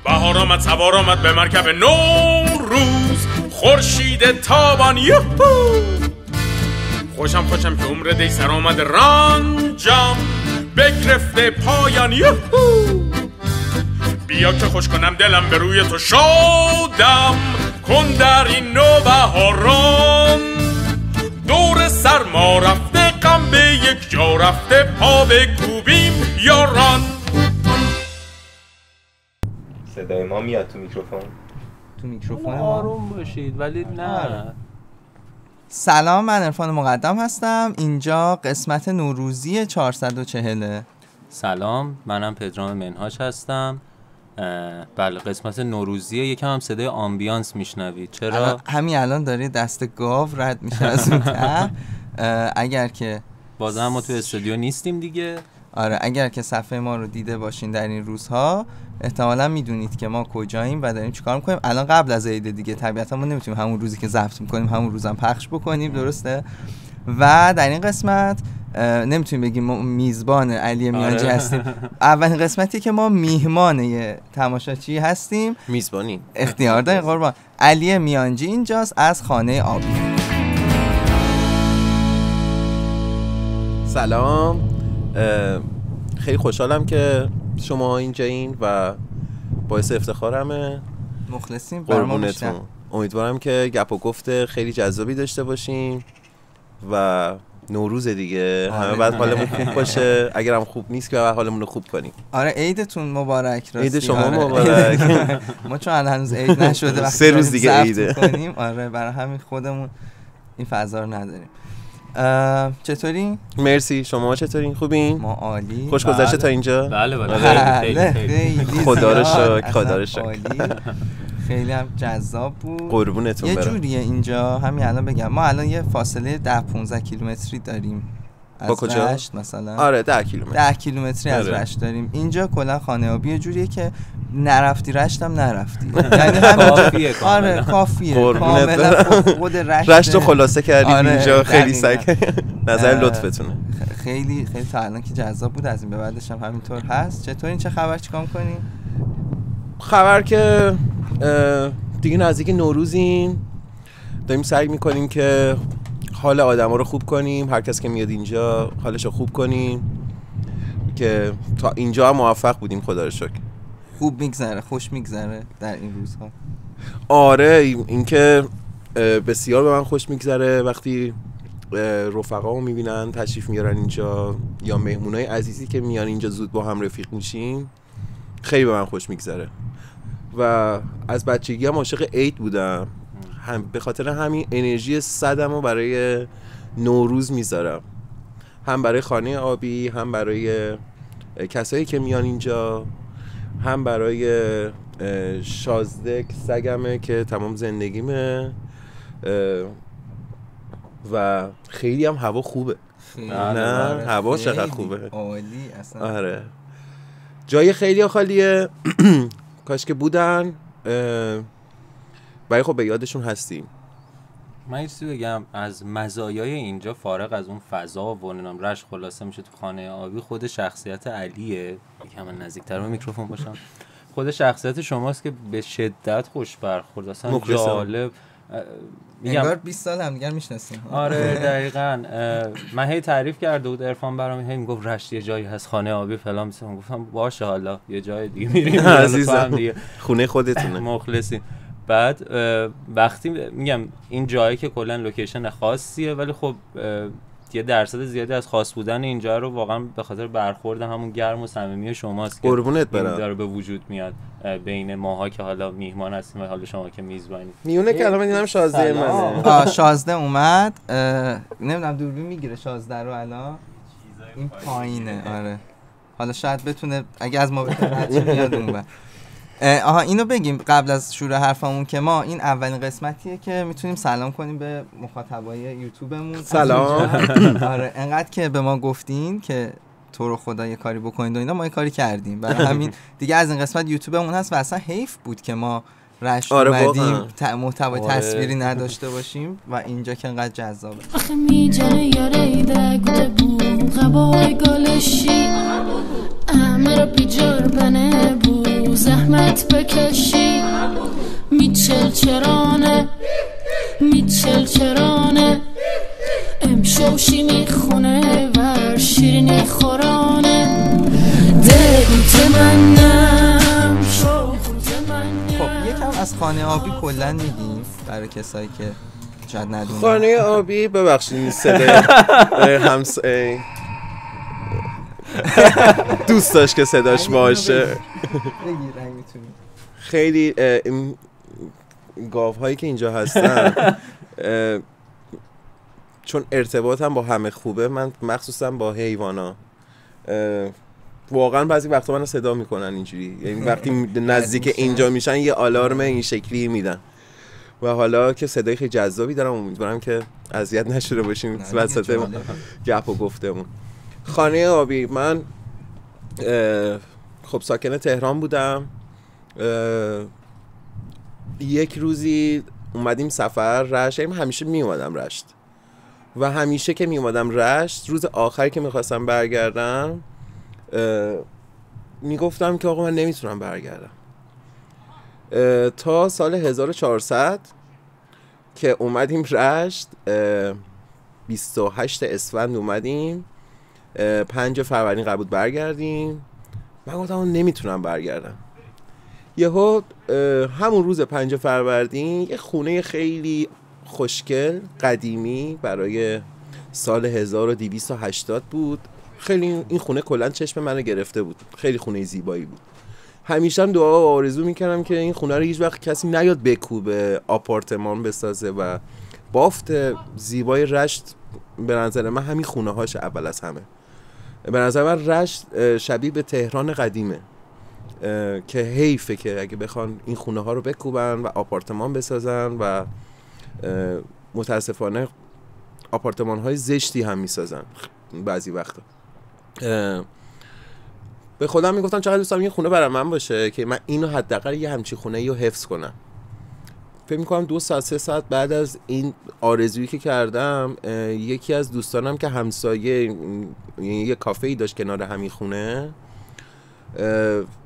بهار آمد سوار آمد به مرکب نوروز، خورشید تابان یوهو. خوشم که عمر دی سر آمد رنجم، بگرفته پایان یوهو. بیا که خوش کنم دلم به روی تو شادم، کن در این نوبهاران. دور سرما رفته غم به یک جا رفته، پا بکوبیم یاران. صدای ما میاد تو میکروفون؟ تو میکروفون آروم باشید ولی نه. سلام، من عرفان مقدم هستم. اینجا قسمت نوروزی 440. سلام، منم پدرام منهاج هستم. بله، قسمت نوروزیه. یکم هم صدای آمبیانس میشنوید. چرا؟ همین الان داره دست گاو رد میشه از اون ته. اگر که بازم ما تو استودیو نیستیم دیگه. آره، اگر که صفحه ما رو دیده باشین در این روزها احتمالاً میدونید که ما کجاییم و داریم چیکار میکنیم. الان قبل از عید دیگه، طبیعتا ما نمیتونیم همون روزی که ضبط میکنیم همون روزم پخش بکنیم، درسته؟ و در این قسمت نمیتونیم بگیم ما میزبان علی میانجی هستیم. اولین قسمتی که ما میهمان تماشاچی هستیم. میزبانی اختیار دارین قربان. علی میانجی اینجاست از خانه آبی. سلام، خیلی خوشحالم که شما اینجایین و باعث افتخارمه. مخلصیم. قربونتون. امیدوارم که گپ و گفت خیلی جذابی داشته باشیم و نوروز دیگه همه بعد حالمون خوب باشه. اگر هم خوب نیست که بعد حالمون رو خوب کنیم. آره، عیدتون مبارک. راستی عید شما مبارک. ما چون هنوز عید نشده 3 روز دیگه عیده. آره، برای همین خودمون این فضا رو نداریم. چطوری؟ مرسی، شما چطورین؟ خوبین؟ ما عالی. خوش گذشته تا اینجا؟ بله خیلی خدا رو شکر، خدا رو شکر. خیلی هم جذاب بود. قربونتون یه برم. جوریه اینجا، همین الان بگم ما الان یه فاصله 10-15 کیلومتری داریم از رشت مثلا. آره 10 کیلومتر. 10 کیلومتری از رشت داریم. اینجا کلا خانه آبی یه جوریه که نرفتی رشت هم نرفتی. یعنی کافیه. آره کافیه. کاملا خود رشت رو خلاصه کردیم. آره، اینجا خیلی سگ. نظر لطفتونه. خیلی تا الان که جذاب بود، از این به بعدش هم همینطور هست. چطورین؟ چه خبر؟ چیکار می‌کنین؟ خبر که دیگه نزدیک نوروزیم، داریم سعی میکنیم که حال آدما رو خوب کنیم. هر کس که میاد اینجا حالش رو خوب کنیم، که تا اینجا هم موفق بودیم خدا رو شکر. خوب میگذره، خوش میگذره در این روزها. آره، اینکه بسیار به من خوش میگذره وقتی رفقامو میبینن تشریف میارن اینجا، یا مهمونای عزیزی که میان اینجا زود با هم رفیق میشیم. خیلی به من خوش میگذره و از بچگی هم عاشق عید بودم. به خاطر همین انرژی صدمو برای نوروز میذارم، هم برای خانه آبی، هم برای کسایی که میان اینجا، هم برای شازده سگمه که تمام زندگیمه و خیلی هم هوا خوبه. نه هوا چقدر خوبه، عالی اصلا. آره، جای خیلی خالیه. کاش که بودن، برای خب به یادشون هستیم. من یه چیزی بگم از مزایای اینجا، فارغ از اون فضا و نام رشت خلاصه میشه تو خانه آبی، خود شخصیت علیه. یکم من نزدیک‌تر به میکروفون باشم. خود شخصیت شماست که به شدت خوش برخورد، اصلا جالب. انگار 20 سال هم دیگر میشناسیم. آره دقیقاً. من هی تعریف کرده بود عرفان برام، هی میگفت رشت یه جایی هست خانه آبی فلان، مثلا گفتم باشه حالا یه جای دیگه میریم عزیزم دیگه، خونه خودتونه. مخلصیم. بعد وقتی میگم این جایی که کلا لوکیشن خاصیه، ولی خب یه درصد زیادی از خاص بودن اینجا رو واقعا به خاطر برخورد همون گرم و صمیمی شماست که قربونت برم داره به وجود میاد بین ماها که حالا میهمان هستیم و حالا شما که میزبانید. میونه کلام دیدم شازده منه. شازده اومد. نمیدونم دوربین میگیره شازده رو الان. این پایینه. آره، حالا شاید بتونه اگه از ما بتونه میاد اونور. اینو بگیم قبل از شروع حرفمون که ما این اولین قسمتیه که میتونیم سلام کنیم به مخاطبای یوتیوبمون. سلام. آره، انقدر که به ما گفتین که تو رو خدا یه کاری بکنید و اینا، ما یه کاری کردیم. برای همین دیگه از این قسمت یوتیوبمون هست و اصلا حیف بود که ما رشت اومدیم محتوای تصویری نداشته باشیم و اینجا که انقدر جذابه. آخه میجانه یاره ایده گوده بو غبای گالشی همه رو بیجار بنه بو زحمت بکشی میچل چرانه امشوشی میخونه و شیرینی خورانه دگوت منم شوخوت منم. خب یکم از خانه آبی کلن میگیم برای کسایی که شاید ندونن. خانه آبی ببخشید صدای همسایه دوست داشت که صداش باشه. خیلی این گاوهایی که اینجا هستن چون ارتباطم با همه خوبه، من مخصوصا با حیوانا واقعا بعضی وقتا من صدا میکنن اینجوری، یعنی وقتی نزدیک اینجا میشن یه آلارم این شکلی میدن و حالا که صدای خیلی جذابی دارم امیدوارم که اذیت نشده باشیم وسط گپ و گفتمون. خانه آبی من خب ساکن تهران بودم. یک روزی اومدیم سفر رشت، همیشه می اومدم رشت و همیشه که می اومدم رشت روز آخری که میخواستم برگردم میگفتم که آقا من نمیتونم برگردم. تا سال 1400 که اومدیم رشت 28 اسفند اومدیم 5 فروردین قرار بود برگردیم. من گفتم نمیتونم برگردم. یهو همون روز 5 فروردین یه خونه خیلی خوشگل قدیمی برای سال 1280 بود. خیلی این خونه کلا چشم منو گرفته بود، خیلی خونه زیبایی بود. همیشه هم دعا و آرزو میکردم که این خونه رو هیچ وقت کسی نیاد بکوبه آپارتمان بسازه و بافت زیبای رشت به نظر من همین خونه هاش اول از همه. به نظر من رشت شبیه به تهران قدیمه که حیفه که اگه بخوان این خونه ها رو بکوبن و آپارتمان بسازن و متاسفانه آپارتمان های زشتی هم میسازن بعضی وقتا. به خودم میگفتم چقدر دوست دارم یه خونه برای من باشه که من اینو حداقل یه همچین خونه رو حفظ کنم. فکر میکنم 2 ساعت 3 ساعت بعد از این آرزویی که کردم یکی از دوستانم که همسایه یه کافه‌ای داشت کنار همین خونه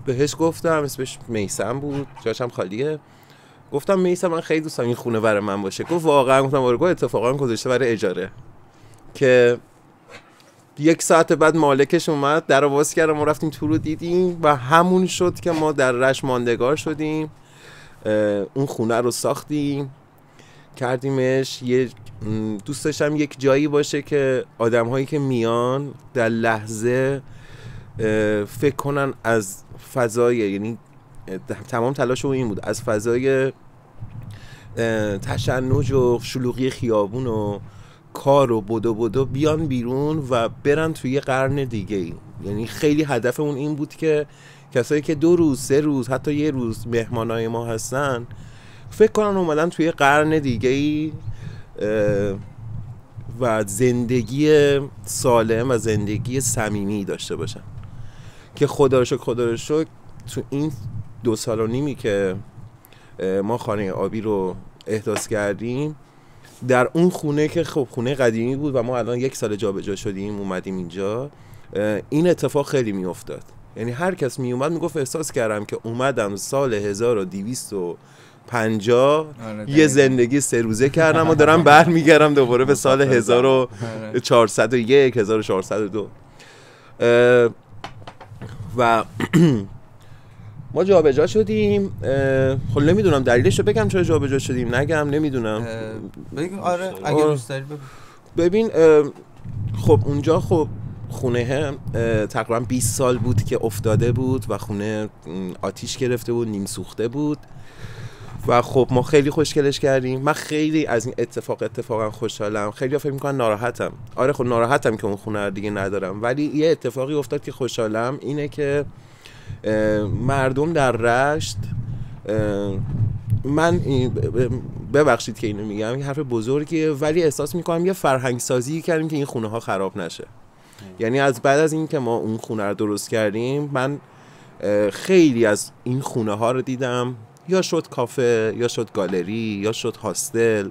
بهش گفتم، اسمش میثم بود، جاش هم خالیه. گفتم میثم من خیلی دوست دارم این خونه برای من باشه. گفت واقعا؟ گفتم آره. اتفاقا گذاشته برای اجاره. که 1 ساعت بعد مالکش اومد در رو باز کرد، ما رفتیم تو رو دیدیم و همون شد که ما در رشت ماندگار شدیم. اون خونه رو ساختیم کردیمش. دوست داشتم یک جایی باشه که آدم هایی که میان در لحظه فکر کنن از فضای، یعنی تمام تلاشم این بود، از فضای تشنج و شلوغی خیابون و کار و بدو بیان بیرون و برن توی یه قرن دیگه. یعنی خیلی هدفمون این بود که کسایی که 2 روز 3 روز حتی 1 روز مهمانای ما هستن فکر کنن اومدن توی قرن دیگه و زندگی سالم و زندگی صمیمی داشته باشن. که خدا رو شکر تو این 2 سال و نیمی که ما خانه آبی رو احداث کردیم در اون خونه که خب خونه قدیمی بود و ما الان 1 سال جابجا شدیم اومدیم اینجا، این اتفاق خیلی میافتاد. یعنی هر کس می اومد میگفت احساس کردم که اومدم سال 1250 یه زندگی 3 روزه کردم و دارم برمیگردم دوباره به سال 1401 1402 و ما جابجا شدیم. خب نمیدونم دلیلش رو بگم چرا جابجا شدیم نگم نمیدونم. بگیم آره اگه دوست داری بگو. ببین خب اونجا خب خونه تقریبا 20 سال بود که افتاده بود و خونه آتیش گرفته بود، نیم سوخته بود و خب ما خیلی خوشگلش کردیم. من خیلی از این اتفاقا خوشحالم. خیلی فکر می‌کنن ناراحتم. آره خب ناراحتم که اون خونه رو دیگه ندارم، ولی یه اتفاقی افتاد که خوشحالم. اینه که مردم در رشت، من ببخشید که اینو میگم این حرف بزرگیه، ولی احساس میکنم یه فرهنگ سازی کردیم که این خونه ها خراب نشه. یعنی از بعد از این که ما اون خونه رو درست کردیم من خیلی از این خونه ها رو دیدم یا شد کافه یا شد گالری یا شد هاستل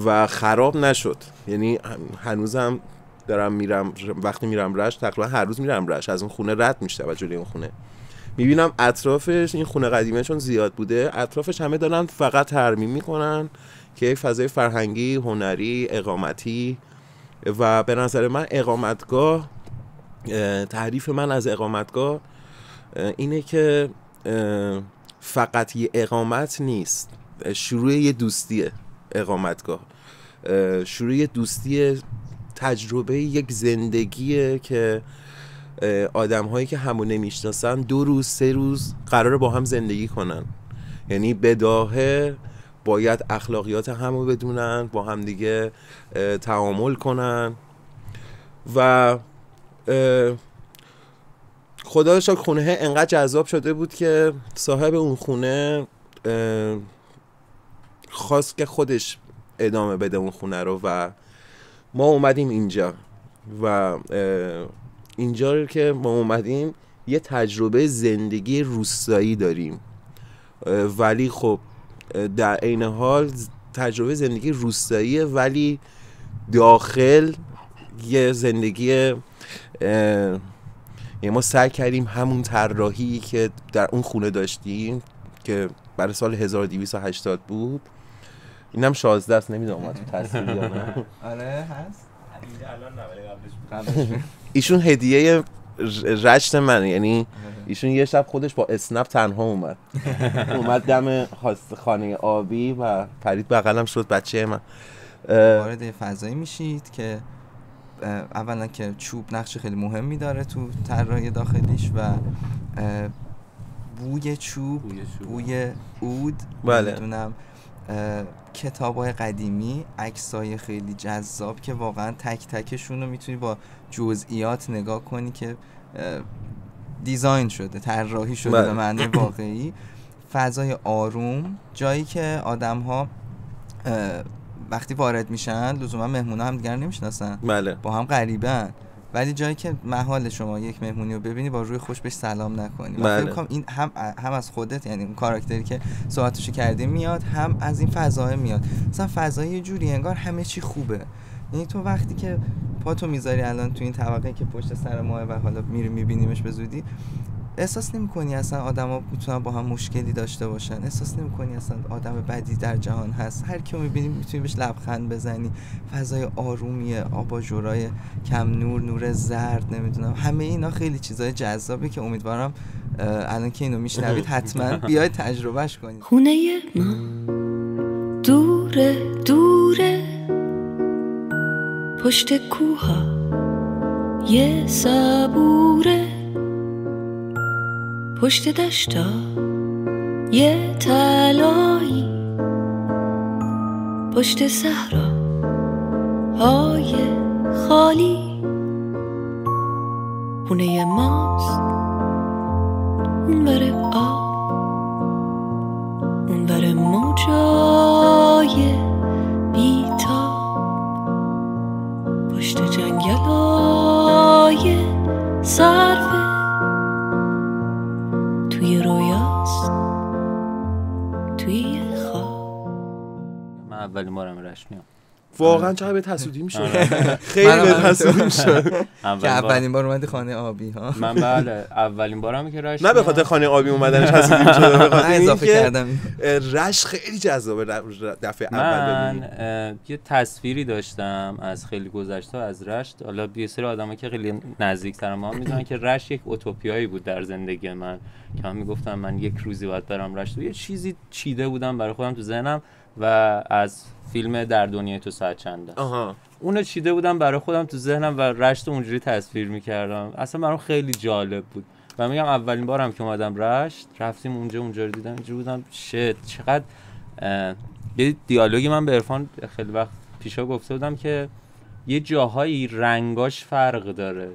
و خراب نشد. یعنی هنوزم دارم میرم، وقتی میرم رشت تقریبا هر روز میرم رشت، از اون خونه رد میشم و جلوی اون خونه میبینم اطرافش، این خونه قدیمه چون زیاد بوده اطرافش همه دارن فقط ترمیم میکنن که یک فضای فرهنگی، هنری، اقامتی. و به نظر من اقامتگاه، تعریف من از اقامتگاه اینه که فقط یه اقامت نیست، شروع یه دوستیه. اقامتگاه شروع یه دوستی، تجربه یک زندگیه که آدم هایی که همو نمیشناسن 2 روز 3 روز قراره با هم زندگی کنن. یعنی بداهه باید اخلاقیات همو بدونن، با هم دیگه تعامل کنن و خدا رو شکر خونه انقدر جذاب شده بود که صاحب اون خونه خواست که خودش ادامه بده اون خونه رو و ما اومدیم اینجا و اینجا رو که ما اومدیم یه تجربه زندگی روستایی داریم، ولی خب در عین حال تجربه زندگی روستاییه ولی داخل یه زندگی، یعنی ما سعی کردیم همون طراحی که در اون خونه داشتیم که برای سال 1280 بود، اینم 16 است، نمیدونم اومد تو تصویر یا نه. آره هست الان نه قبلش ایشون هدیه رشت منه، یعنی ایشون یه شب خودش با اسنپ تنها اومد دم خانه آبی و پرید بغلم شد بچه من. وارد فضایی میشید که اولا که چوب نقش خیلی مهمی داره تو طراحی داخلیش و بوی چوب، بوی عود، بله. میدونم کتابای قدیمی، عکسای خیلی جذاب که واقعا تک تکشون رو میتونی با جزئیات نگاه کنی که دیزاین شده، طراحی شده به معنی واقعی. فضای آروم، جایی که آدم‌ها وقتی وارد میشن لزوما مهمونا هم دیگر نمیشناسن، بله. با هم غریبن، ولی جایی که محال شما یک مهمونی رو ببینی با روی خوش بهش سلام نکنی. بله. من فکر می‌کنم این هم از خودت، یعنی اون کاراکتری که صحبتشو کردی میاد، هم از این فضا میاد. مثلا فضای یه جوری انگار همه چی خوبه. یعنی تو وقتی که پاتو میذاری الان تو این طبقه که پشت سر ماه و حالا میری میبینیمش به زودی، احساس نمی‌کنی اصلا آدما میتونن با هم مشکلی داشته باشن، احساس نمی‌کنی اصلا آدم بدی در جهان هست، هر کی رو می‌بینی میتونی بهش لبخند بزنی. فضای آرومیه، آباژورای کم نور، نور زرد، نمیدونم، همه اینا خیلی چیزای جذابه که امیدوارم الان که اینو میشنوید حتما بیاید تجربهش کنید. خونه ما دوره دوره پشت کوها یه صبوره، پشت دشتا یه تلایی، پشت صحرا های خالی. خونه ماست اونور آب، اونور موجای بیتاب، پشت جنگلای صرفه، توی رویاست توی خواب. من اولین بارم رشت میام. واقعا چقدر به حسودی میشد. خیلی به حسودی میشد که اولین بار اومدی خانه آبی ها. من بله اولین بارم که رشت، نه به خاطر خانه آبی اومدنش حسودی میشد، به خاطر اضافه کردم رشت خیلی جذابه. دفعه اول ببینی من یه تصویری داشتم از خیلی گذشته از رشت، حالا یه سری آدما که خیلی نزدیک‌تر ما میدونن که رشت یک اوتوپیایی بود در زندگی من که من میگفتم من یک روزی باید برم رشت. یه چیزی چیده بودم برای خودم تو ذهنم و از فیلم در دنیای تو ساعت چند است اونو چیده بودم برای خودم تو ذهنم و رشت اونجوری تصویر میکردم. اصلا برام خیلی جالب بود و میگم اولین بارم که اومدم رشت، رفتیم اونجا رو دیدم، اینجوری بودم چقدر یه دیالوگی من به عرفان خیلی وقت پیشا گفته بودم که یه جاهایی رنگاش فرق داره.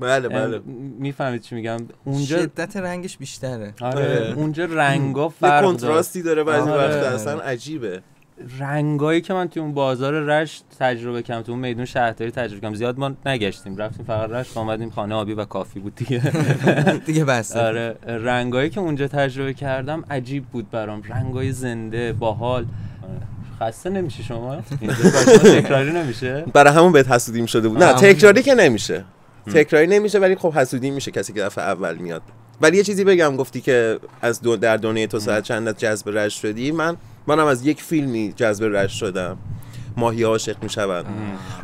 بله میفهمید چی میگم؟ اونجا شدت رنگش بیشتره. آره اونجا رنگا فرق داره، یه کنتراستی داره بعضی وقتا اصلا عجیبه. رنگایی که من توی اون بازار رشت تجربه کردم، تو اون میدون شهرداری تجربه کردم، زیاد ما نگشتیم، رفتیم فقط رشت، اومدیم خانه آبی و کافی بود دیگه. دیگه بس. آره رنگایی که اونجا تجربه کردم عجیب بود برام، رنگای زنده باحال. خسته نمیشه شما؟ اینجا تکراری نمیشه؟ برای همون بهت حسودیم شده بود. نه تکراری که نمیشه، تکراری نمیشه، ولی خب حسودی میشه کسی که دفعه اول میاد. ولی یه چیزی بگم، گفتی که از در دنیای تو ساعت چند جذب رشت شدی. منم از یک فیلمی جذب رشت شدم، ماهی عاشق میشوند.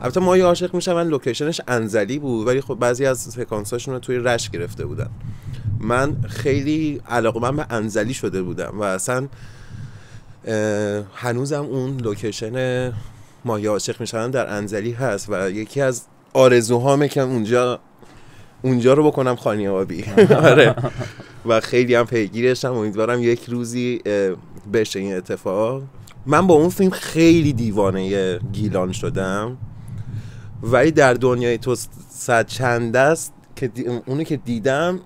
البته ماهی عاشق میشوند لوکیشنش انزلی بود، ولی خب بعضی از سکانساشون رو توی رشت گرفته بودن. من خیلی علاقه‌مند به انزلی شده بودم و اصلا هنوزم اون لوکیشن ماهی عاشق میشوند در انزلی هست و یکی از آرزوهامه که اونجا رو بکنم خانه آبی. آره و خیلی هم پیگیرشم، امیدوارم یک روزی بشه این اتفاق. من با اون فیلم خیلی دیوانه گیلان شدم، ولی در دنیای تو صد چند است که اونو که دیدم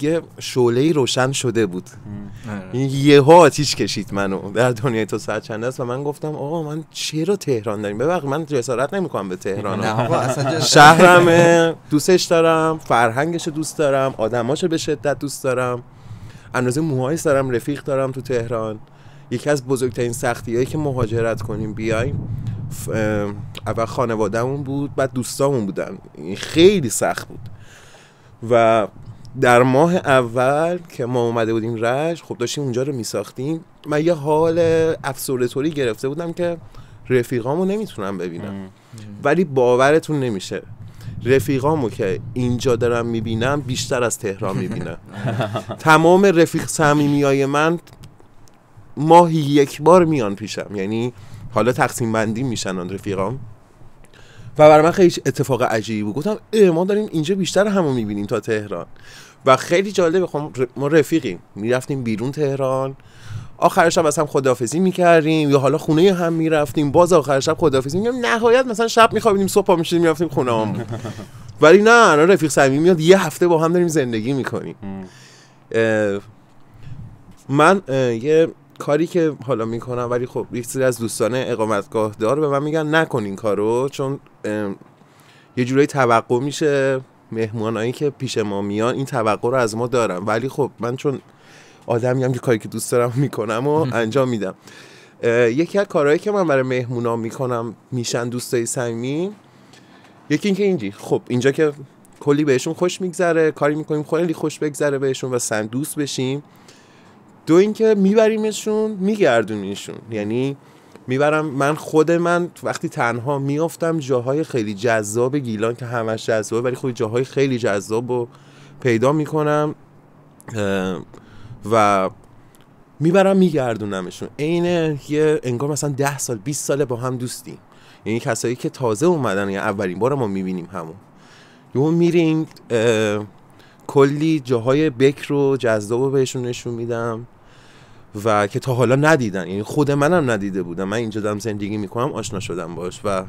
یه شعله‌ای روشن شده بود، یهو آتیش کشید منو. در دنیای تو صد چند است و من گفتم آقا من چرا تهران داریم؟ ببخشید من جسارت نمی‌کنم به تهران. نه آقا اصلا شهرمه، دوستش دارم، فرهنگش دوست دارم، آدماشو به شدت دوست دارم، اندازه موهایش دارم، رفیق دارم تو تهران. یکی از بزرگترین سختی‌هایی که مهاجرت کنیم بیایم، اول خانواده‌مون بود، بعد دوستامون بودن، خیلی سخت بود. و در ماه اول که ما اومده بودیم رشت، خب داشتیم اونجا رو میساختیم، من یه حال افسرده‌طوری گرفته بودم که رفیقامو نمیتونم ببینم. ولی باورتون نمیشه رفیقامو که اینجا دارم میبینم بیشتر از تهران میبینم. تمام رفیق صمیمیای من ماهی یک بار میان پیشم، یعنی حالا تقسیم بندی میشن اون رفیقام و برای من خیلی اتفاق عجیبی بود. گفتم ما داریم اینجا بیشتر همو میبینیم تا تهران و خیلی جالبه. خب ما رفیقیم، میرفتیم بیرون تهران، آخر شب از هم خداحافظی میکردیم یا حالا خونه هم میرفتیم، باز آخر شب خداحافظی میکردیم، نهایت مثلا شب میخوابیدیم صبح پا میشدیم میرفتیم خونه‌مون. ولی نه رفیق صمیمی میاد یه هفته با هم داریم زندگی میکنیم. من یه کاری که حالا میکنم، ولی خب یک سری از دوستان اقامتگاه دار به من میگن نکن این کارو، چون یه جورایی توقع میشه مهمونایی که پیش ما میان این توقع رو از ما دارن، ولی خب من چون آدمیم که کاری که دوست دارم میکنم و انجام میدم. یکی از کارهایی که من برای مهمونا میکنم میشن دوستای صمیمی، یکی این که اینجی خب اینجا که کلی بهشون خوش میگذره، کاری میکنیم خیلی خوش بگذره بهشون و سن دوست بشیم. دو اینکه میبریمشون میگردونیشون، یعنی میبرم من وقتی تنها میافتم جاهای خیلی جذاب گیلان که همش جذابه، ولی خب جاهای خیلی جذاب رو پیدا میکنم و میبرم میگردونمشون. عین یه انگار مثلا 10 سال 20 ساله با هم دوستیم، یعنی کسایی که تازه اومدن یا اولین بار ما میبینیم همون. یهو میریم کلی جاهای بکر و جذاب بهشون نشون میدم و که تا حالا ندیدن، یعنی خود منم ندیده بودم. من اینجا دارم زندگی میکنم آشنا شدم باش و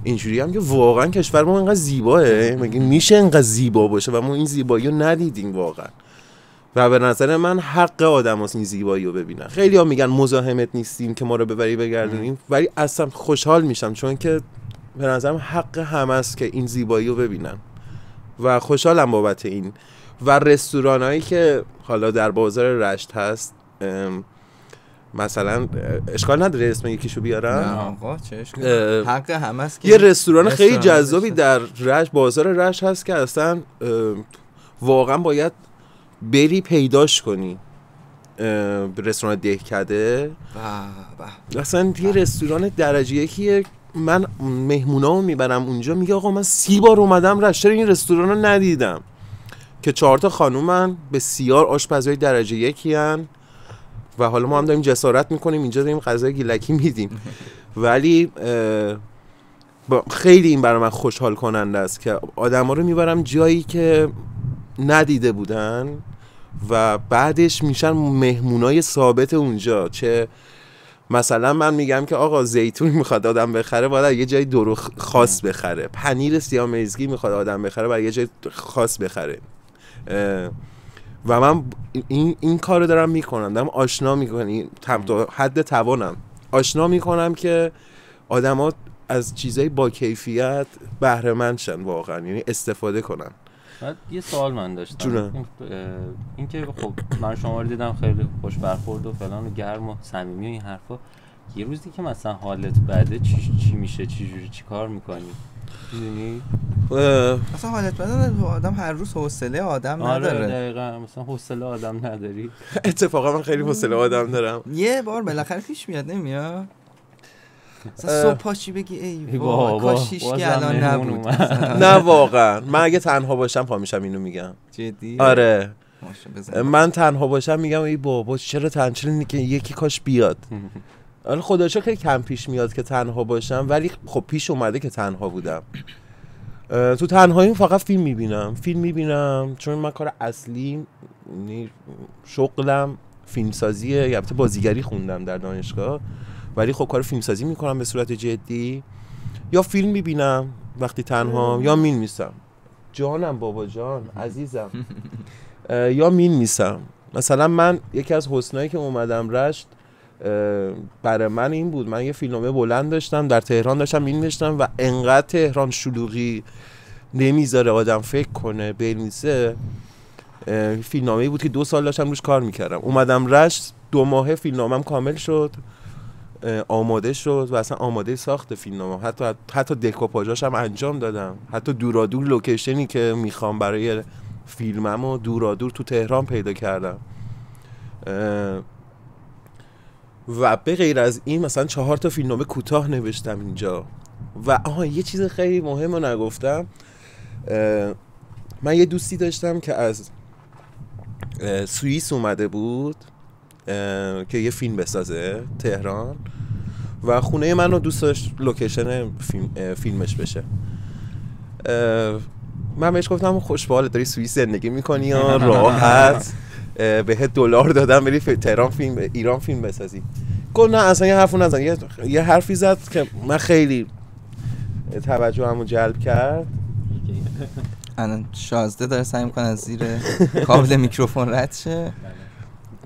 اینجوری هم که واقعا کشور ما اینقدر زیباه، مگه میشه اینقدر زیبا باشه و ما این زیبایی رو ندیدیم واقعا. و به نظر من حق آدم هست این زیبایی رو ببینن. خیلی ها میگن مزاحمت نیستیم که ما رو ببری بگردونیم، ولی اصلا خوشحال میشم چون که به نظرم حق همه است که این زیبایی رو ببینن و خوشحالم بابت این. و رستورانایی که حالا در بازار رشت هست، مثلا اشکال نداره اسم یکیشو بیارم؟ نه آقا چه اشکال، حق همه است. یه رستوران خیلی جذابی در رشت، بازار رشت هست که اصلا واقعا باید بری پیداش کنی. رستوران دهکده اصلا یه رستوران درجه یکیه. من مهمونامو میبرم اونجا، میگه آقا من 30 بار اومدم رشت این رستوران رو ندیدم، که 4 تا خانومن بسیار آشپزای درجه یکی هن و حالا ما هم داریم جسارت میکنیم اینجا داریم غذای گیلکی میدیم. ولی خیلی این برای من خوشحال کننده است که آدما رو میبرم جایی که ندیده بودن و بعدش میشن مهمونای ثابت اونجا. چه مثلا من میگم که آقا زیتون میخواد آدم بخره باید یه جای درو خاص بخره، پنیر سیاه میزگی میخواد آدم بخره باید یه جای خاص بخره و من این کارو دارم میکنم، دارم آشنا میکنم تا حد توانم آشنا میکنم که آدما از چیزای با کیفیت بهره مند شن واقعا، یعنی استفاده کنن. بعد یه سوال من داشتم، جونم. این که خب من شما رو دیدم خیلی خوش برخورد و فلان و گرم و صمیمی و این حرفا، یه روزی که مثلا حالت بده چی میشه، چی کار میکنی؟ میدونی؟ اصلا حالت بده آدم هر روز حوصله آدم نداره. آره دقیقاً، مثلا حوصله آدم نداری. اتفاقا من خیلی حوصله آدم دارم. یه بار بالاخره پیش میاد نمیاد مثلا صبح پاشی بگی ای وای کاش هیچکی الان نبود. نه واقعا من اگه تنها باشم پا میشم اینو میگم. جدی؟ آره من تنها باشم میگم ای بابا چرا که یکی کاش بیاد. آره خدا شکر خیلی کم پیش میاد که تنها باشم، ولی خب پیش اومده که تنها بودم. تو تنهاییم فقط فیلم میبینم چون من کار اصلی شغلم فیلمسازیه. البته بازیگری خوندم در دانشگاه، ولی خب کار فیلمسازی میکنم به صورت جدی. یا فیلم میبینم وقتی تنهام، یا مینویسم. جانم بابا جان عزیزم. یا مینویسم. مثلا من یکی از حسنایی که اومدم رشت برای من این بود، من یه فیلمنامه بلند داشتم در تهران داشتم مینوشتم و انقدر تهران شلوغی نمیذاره آدم فکر کنه بنویسه. فیلمنامه‌ای بود که 2 سال داشتم روش کار میکردم. اومدم رشت 2 ماه فیلمنامه‌ام کامل شد، آماده شد و اصلا آماده ساخت فیلمنامه، حتی دکوپاژاش هم انجام دادم، حتی دورادور لوکیشنی که میخوام برای فیلممو دورادور تو تهران پیدا کردم. و به غیر از این مثلا 4 تا فیلمنامه کوتاه نوشتم اینجا. و یه چیز خیلی مهم رو نگفتم، من یه دوستی داشتم که از سوئیس اومده بود که یه فیلم بسازه تهران و خونه من رو دوست داشت لوکیشن فیلمش بشه. من بهش گفتم خوش به حالت داری سوئیس زندگی میکنی یا راحت بهت دلار دادم بری تهران ایران فیلم بسازی. گفت نه اصلا یه حرفو نزن. یه حرفی زد که من خیلی توجهمو جلب کرد. الان شازده داره سعی میکنه از زیر کابل میکروفون رد شه.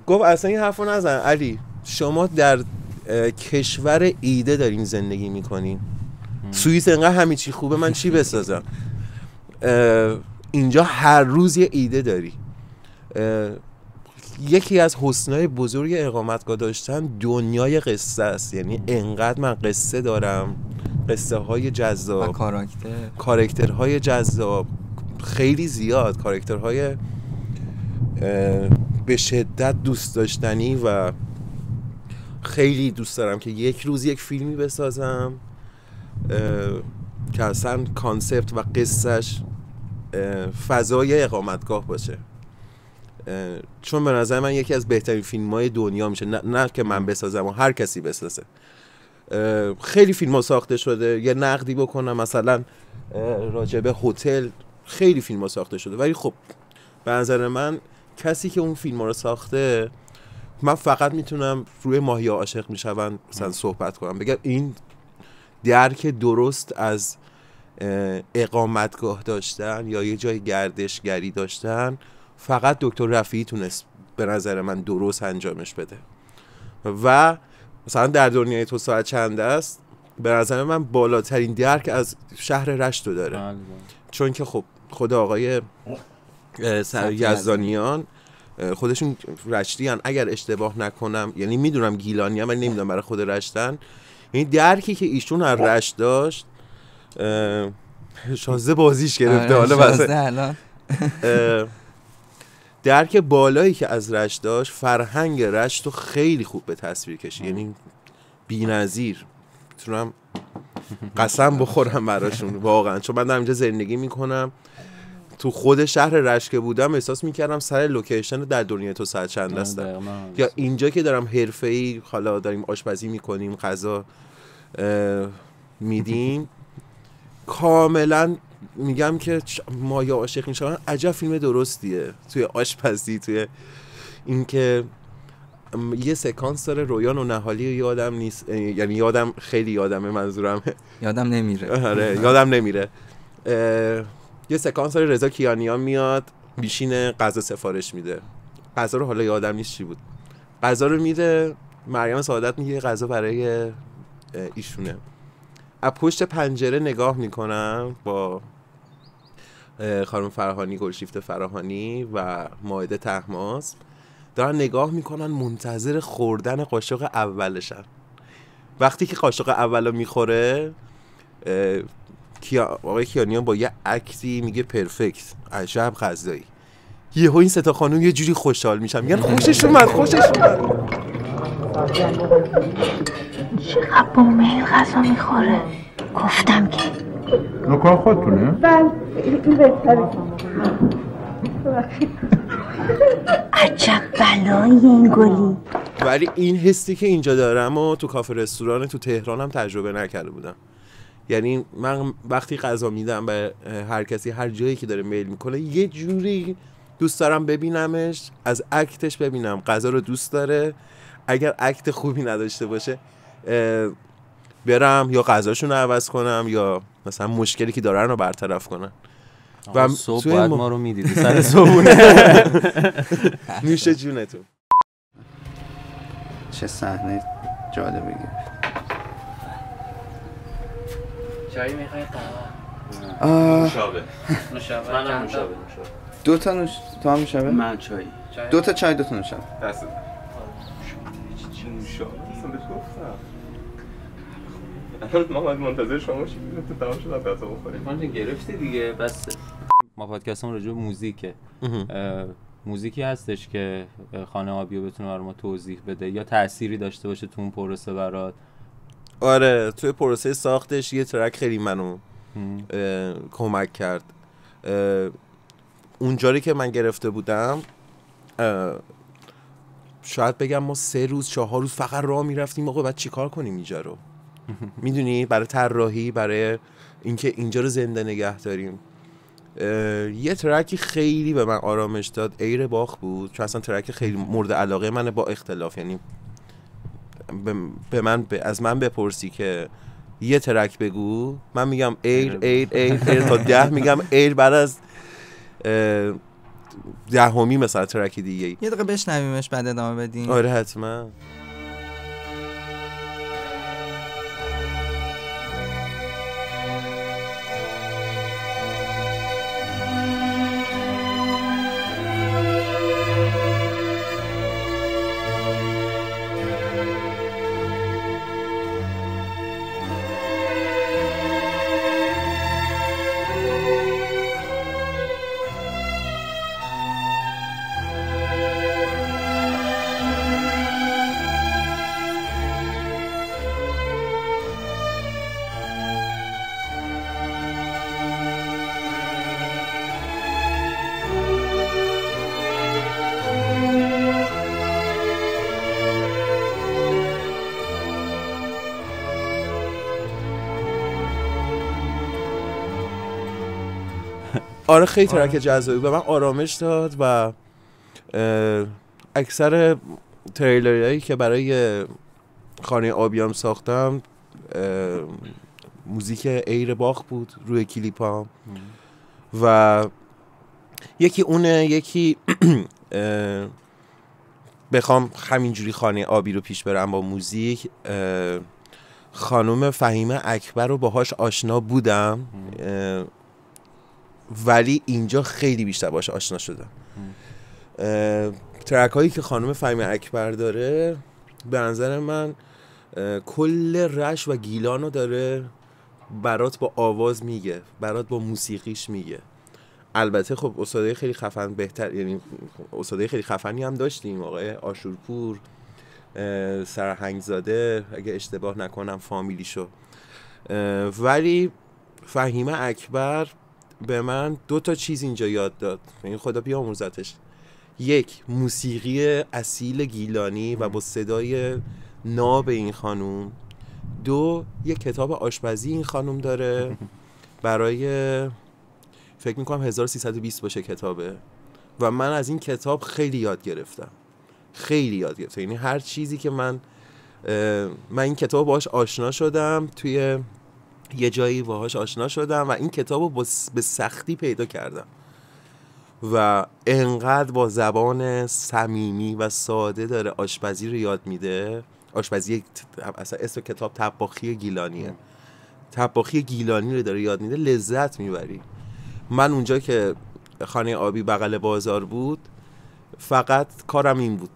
گفت اصلا یه حرفو نزن علی، شما در کشور ایده دارین زندگی میکنین. سوئیس انقدر همه چی خوبه، من چی بسازم؟ اینجا هر روز یه ایده داری. یکی از حسنای بزرگ اقامتگاه داشتن دنیای قصه است. یعنی انقدر من قصه دارم، قصه های جذاب و کاراکترهای جذاب خیلی زیاد، کاراکترهای به شدت دوست داشتنی و خیلی دوست دارم که یک روز یک فیلمی بسازم که اصلا کانسپت و قصهش فضای اقامتگاه باشه. چون به نظر من یکی از بهترین فیلم‌های دنیا میشه، نه که من بسازم و هر کسی بسازه. خیلی فیلم‌ها ساخته شده، یه نقدی بکنم مثلا راجب هتل، خیلی فیلم‌ها ساخته شده، ولی خب به نظر من کسی که اون فیلم‌ها رو ساخته، من فقط میتونم روی ماهی عاشق میشون مثلا صحبت کنم، بگم این درک درست از اقامتگاه داشتن یا یه جای گردشگری داشتن فقط دکتر رفیعی تونست به نظر من درست انجامش بده. و مثلا در دنیای تو ساعت چند است به نظر من بالاترین درک از شهر رشت رو داره. چون که خب خود آقای یزدانیان خودشون رشتی هن. اگر اشتباه نکنم، یعنی میدونم گیلانی هم ولی نمیدونم برای خود رشتن، یعنی درکی که ایشون از رشت داشت شازده بازیش گرفته. حالا درک بالایی که از رشت داشت، فرهنگ رشت رو خیلی خوب به تصویر کشید، یعنی بی‌نظیر. میتونم قسم بخورم براشون واقعا، چون من در اینجا زندگی میکنم. تو خود شهر رشت که بودم احساس میکردم سر لوکیشن در دنیای تو ساعت چند هستم، یا اینجا که دارم حرفه‌ای حالا داریم آشپزی میکنیم، غذا میدیم، کاملا میگم که ماهی عاشق میشم. عجب فیلم درستیه توی آشپزی، توی اینکه یه سکانس داره رویان و نهالی یادم نیست، یعنی یادم خیلی یادمه، منظورم یادم نمیره. آره یادم نمیره. یه سکانس داره رضا کیانیان میاد میشینه غذا سفارش میده، غذا رو حالا یادم نیست چی بود، غذا رو میده مریم سعادت میگه غذا برای ایشونه. از پشت پنجره نگاه میکنم با خانم فراهانی، گلشیفته فراهانی و مائده طهماسب دارن نگاه میکنن، منتظر خوردن قاشق اولشن. وقتی که قاشق اولو میخوره آقای کیانیان با یه اکتی میگه پرفکت، عجب غذایی. یهو این 3 خانم یه جوری خوشحال میشن، میگن خوشش اومد. چقدر با میل غذا میخوره. گفتم که نکار خودتونه؟ بله این بهتره. عجب بلایی این گلی. ولی این حسی که اینجا دارم و تو کافه رستوران تو تهران هم تجربه نکرده بودم. یعنی من وقتی غذا میدم به هر کسی هر جایی که داره میل میکنه یه جوری دوست دارم ببینمش، از اکتش ببینم غذا رو دوست داره. اگر اکت خوبی نداشته باشه برم یا غذاشون رو عوض کنم یا مثلا مشکلی که دارن رو برطرف کنم. و صبح باید ما رو میدیدی سر صبحونه. میشه جونتون. چه صحنه جالبی گرفت. چای میخوای قهوه؟ نوشابه. منم نوشابه. 2 تا تو هم نوشابه؟ من چای. 2 تا چای 2 تا نوشابه. دست نوشابه اصلا بهت گفتم. ما منتظر شما باشیم تو تمام شد غذا بخوریم. من گرفتی دیگه بس. ما پادکستمون راجع به موزیکه. موزیکی هستش که خانه آبیو بتونه برای ما توضیح بده یا تأثیری داشته باشه تو اون پروسه برات؟ آره توی پروسه ساختش یه ترک خیلی منو کمک کرد. اونجایی که من گرفته بودم شاید بگم ما 3 روز 4 روز فقط راه میرفتیم آقا بعد چیکار کنیم اینجا رو. میدونی برای طراحی، برای اینکه اینجا رو زنده نگه داریم. یه ترکی خیلی به من آرامش داد ایر باخ بود که اصلا ترک خیلی مورد علاقه منه با اختلاف. یعنی از من بپرسی که یه ترک بگو من میگم ایر تا 10 میگم ایر بعد از 10 مثلا ترک دیگه. یه دقیقه بشنویمش بعد ادامه بدیم. آره حتما. آره خیلی ترک جذابی به من آرامش داد و اکثر تریلرهایی که برای خانه آبیام ساختم موزیک ایر باخ بود روی کلیپام و یکی اونه، یکی بخوام همینجوری خانه آبی رو پیش برم با موزیک، خانم فهیمه اکبر رو باهاش آشنا بودم ولی اینجا خیلی بیشتر باهاش آشنا شدم. ترک هایی که خانم فهیمه اکبر داره به نظر من کل رش و گیلانو داره برات با آواز میگه، برات با موسیقیش میگه. البته خب استادای خیلی خفن بهتر، یعنی استادای خیلی خفنی هم داشتیم، آقای آشورپور، سرهنگزاده اگه اشتباه نکنم فامیلیشو، ولی فهیمه اکبر به من 2 تا چیز اینجا یاد داد، یعنی خدا بیامرزتش. یک، موسیقی اصیل گیلانی و با صدای ناب این خانوم. 2، یک کتاب آشپزی این خانوم داره برای فکر میکنم 1320 باشه کتابه و من از این کتاب خیلی یاد گرفتم، خیلی یاد گرفتم. یعنی هر چیزی که من این کتاب باهاش آشنا شدم، توی یه جایی باهاش آشنا شدم و این کتابو به سختی پیدا کردم و انقدر با زبان صمیمی و ساده داره آشپزی رو یاد میده. آشپزی اصلا اسم کتاب طباخی گیلانیه. طباخی گیلانی رو داره یاد میده، لذت میبری. من اونجا که خانه آبی بغل بازار بود فقط کارم این بود،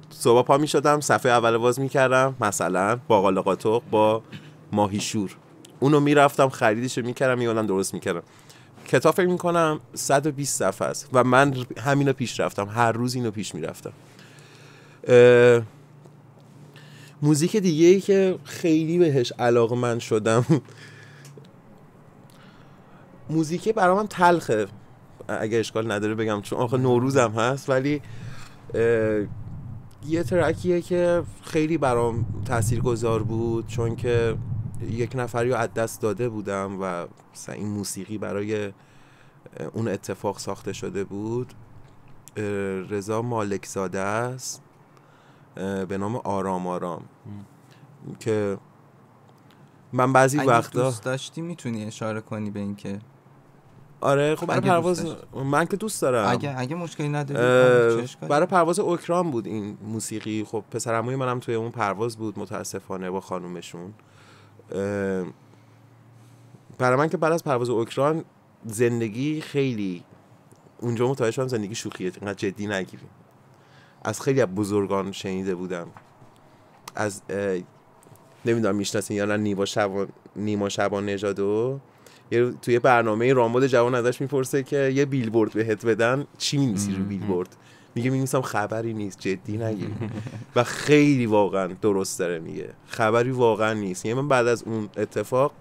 صبح پا میشدم صفحه اول باز میکردم، مثلا باقالا قاتق با ماهی شور، اونو میرفتم خریدش رو میکردم میومدم درست میکردم. کتاب فکر میکنم 120 صفحه است و من همینو پیش رفتم، هر روز اینو پیش میرفتم. موزیک دیگه ای که خیلی بهش علاقه‌مند شدم موزیک برای من تلخه، اگه اشکال نداره بگم چون آخه نوروزم هست، ولی یه ترکیه که خیلی برام تاثیرگذار بود چون که یک نفری رو از دست داده بودم و این موسیقی برای اون اتفاق ساخته شده بود. رضا مالکزاده است به نام آرام آرام که من بعضی وقتا دوست داشتی میتونی اشاره کنی به این که آره خب برای پرواز من که دوست دارم، اگه مشکلی نداری برای پرواز اوکراین بود این موسیقی. خب پسرعموی منم توی اون پرواز بود متاسفانه با خانومشون. برای من که بعد از پرواز اوکراین زندگی خیلی اونجا متوجه شدم زندگی شوخیه، اینقدر جدی نگیریم. از خیلی از بزرگان شنیده بودم، از نمیدونم میشناسین یا نه نیما شبان نژادو توی برنامه رامبد جوان ازش میپرسه که یه بیلبورد بهت بدن چی می‌نویسی رو بیلبورد؟ میگه می‌نویسم خبری نیست، جدی نگیرید. و خیلی واقعا درست داره میگه، خبری واقعا نیست. یعنی من بعد از اون اتفاق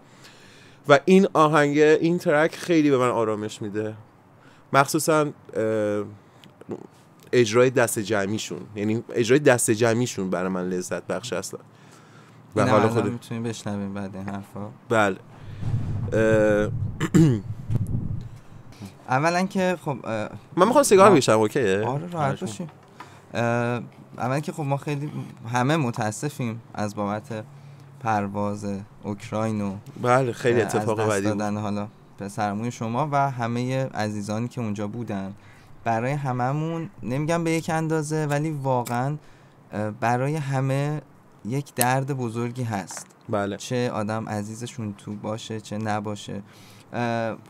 و این آهنگ این ترک خیلی به من آرامش میده، مخصوصا اجرای دست جمعیشون، یعنی اجرای دست جمعیشون برای من لذت بخش اصلا. و حالا خود میتونیم بشنویم بعد این حرفا. بله. اولا که خب من میخوام سیگار بکشم، اوکیه؟ آره راحت باشیم. اولا که خب ما خیلی همه متاسفیم از بابت پرواز اوکراین و بله خیلی اتفاق بدی بود. حالا پسرعموی شما و همه عزیزانی که اونجا بودن، برای هممون نمیگم به یک اندازه ولی واقعا برای همه یک درد بزرگی هست. بله. چه آدم عزیزشون تو باشه چه نباشه.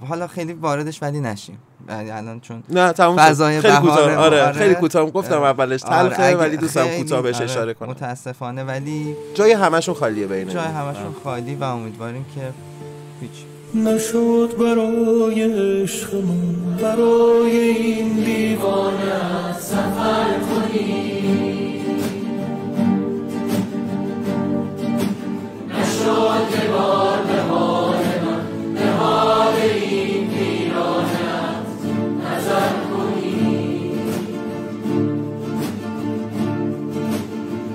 حالا خیلی واردش ولی نشیم الان چون نه تموم فضای بهاره. آره خیلی کوتاه گفتم اولش تلخه ولی دوستم کوتاه بهش اشاره کنم. متاسفانه ولی جای همشون خالیه بینه. جای همشون خالی و امیدواریم که هیچ نشد برای عشقمون برای این دیوانه سفر کنی، نشد که بار به حال من به حال این دیوانه نظر کنی،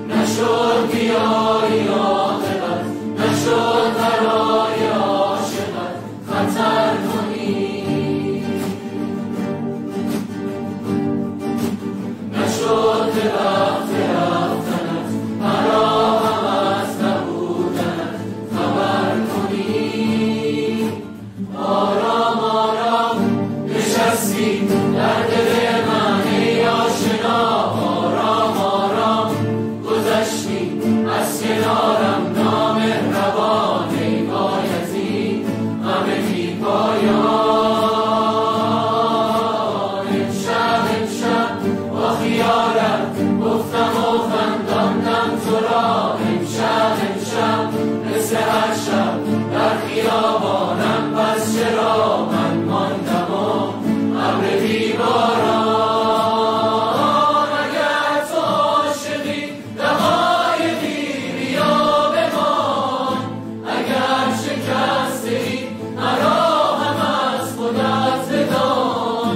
نشد بیایی عاقبت، نشد برای عاشقت خطر کنی، نشد به وقت رفتنت مرا هم از نبودنت خبر کنی. آرام آرام نشستی در دل من ای آشنا، آرام آرام گذشتی از کنارم نامهربان ای بایزید غم بی پایان. امشب با خیالت گفتم و خنداندم تو را، امشب مثل هر شب در خیابانم، پس چرا من ماندم و ابر بی باران. اگر تو عاشقی دقایقی بیا بمان، اگر شکسته‌ای مرا هم از خودت بدان،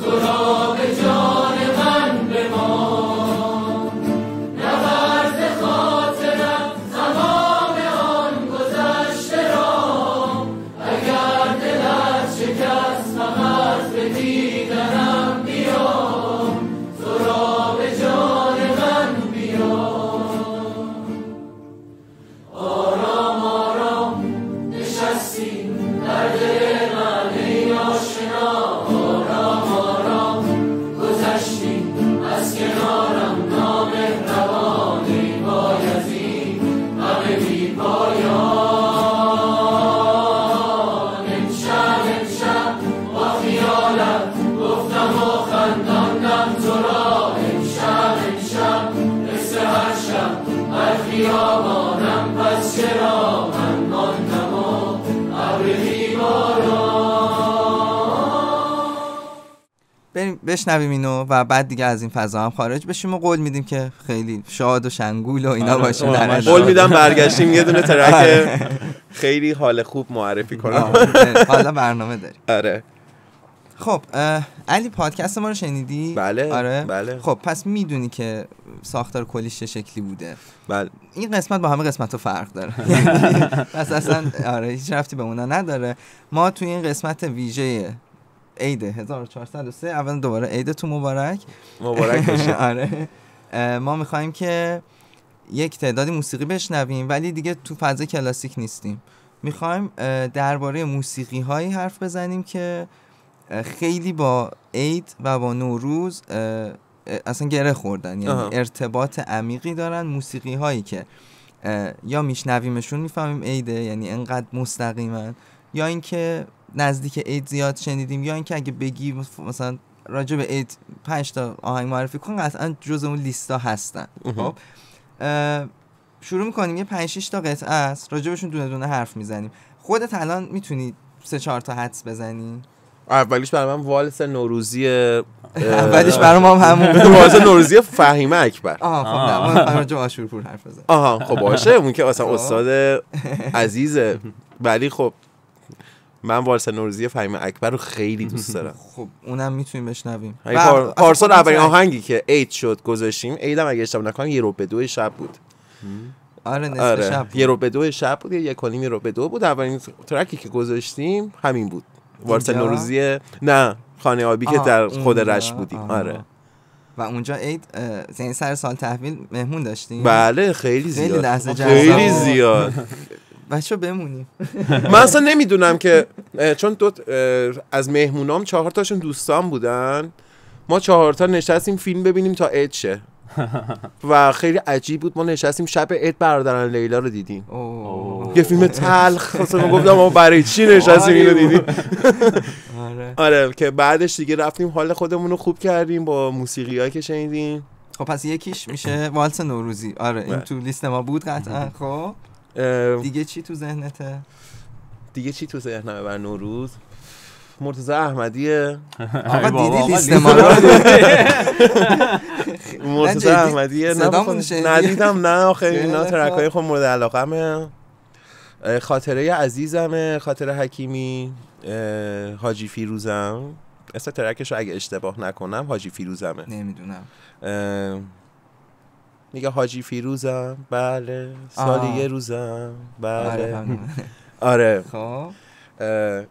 تو را به جان من بمان. نبرد خاطرم تمام آن گذشته بیابانم پس چرا من ماندم و ابر بریم بشنویم اینو و بعد دیگه از این فضا هم خارج بشیم و قول میدیم که خیلی شاد و شنگول و اینا باشیم. قول میدم برگشتیم یه دونه ترک خیلی حال خوب معرفی کنم. حالا برنامه داریم. آره. خب علی پادکست ما رو شنیدی؟ بله. آره. بله. خب پس میدونی که ساختار کلیش چه شکلی بوده. بله. این قسمت با همه قسمت‌ها فرق داره. پس اصلا آره هیچ ربطی به اونا نداره. ما توی این قسمت ویژه عید 1403 اول دوباره عیدتون مبارک باشه. آره ما می‌خوایم که یک تعدادی موسیقی بشنویم ولی دیگه تو فاز کلاسیک نیستیم. می‌خوایم درباره موسیقی‌هایی حرف بزنیم که خیلی با عید و با نوروز اصلا گره خوردن، یعنی ارتباط عمیقی دارن. موسیقی هایی که یا میشنویمشون میفهمیم عیده، یعنی انقدر مستقیمن، یا اینکه نزدیک عید زیاد شنیدیم، یا اینکه اگه بگی مثلا راجع به عید 5 تا آهنگ معرفی کن قطعا جزء اون لیستا هستن. خب شروع میکنیم. یه 5-6 تا قطعه است، راجع بهشون دونه دونه حرف میزنیم. خودت الان میتونی 3-4 تا حدس بزنی؟ اولیش برای من والس نوروزی اولیش برای ما همون والس نوروزی فهیمه اکبر. خب نه ما راجع به آشورپور حرف بزنیم. خب باشه، اون که اصلا استاد عزیزه، ولی خب من والس نوروزی فهیمه اکبر رو خیلی دوست دارم. خب اونم میتونیم بشنویم. پارسال اولین آهنگی که عید شد گذاشتیم، عیدم اگه اشتباه نکنم 1:02 شب بود. آره نصف شب بود. 1:02 شب بود یا 1:30 بود. اولین ترکی که گذاشتیم همین بود، والس نوروزی نه خانه آبی که در خود رشت بودیم. آره. و اونجا عید یعنی سر سال تحویل مهمون داشتیم. بله خیلی زیاد. خیلی زیاد. بچه‌ها بمونیم. من اصلا نمیدونم که چون از مهمونام 4 تاشون دوستان بودن، ما 4 تا نشستیم فیلم ببینیم تا عید شه و خیلی عجیب بود. ما نشستیم شب عید برادران لیلا رو دیدیم. یه فیلم تلخ. اصلا گفتم ما برای چی نشستیم اینو دیدیم. آره که بعدش دیگه رفتیم حال خودمون رو خوب کردیم با موسیقیایی که شنیدیم. خب پس یکیش میشه والس نوروزی. آره این تو لیست ما بود قطعا. خب دیگه چی تو ذهنته؟ دیگه چی تو ذهنمه بر نوروز؟ مرتضی احمدیه. آقا دیدی لیست ما رو؟ مرتضی احمدیه. ندیدم. نه آخه اینا ترکای خود مورد علاقمه. خاطره عزیزمه، خاطره حکیمی، حاجی فیروزم. اصلا ترکش رو اگه اشتباه نکنم حاجی فیروزمه. نمیدونم. میگه حاجی فیروزم، بله سالی یه روزم، بله. آره. خب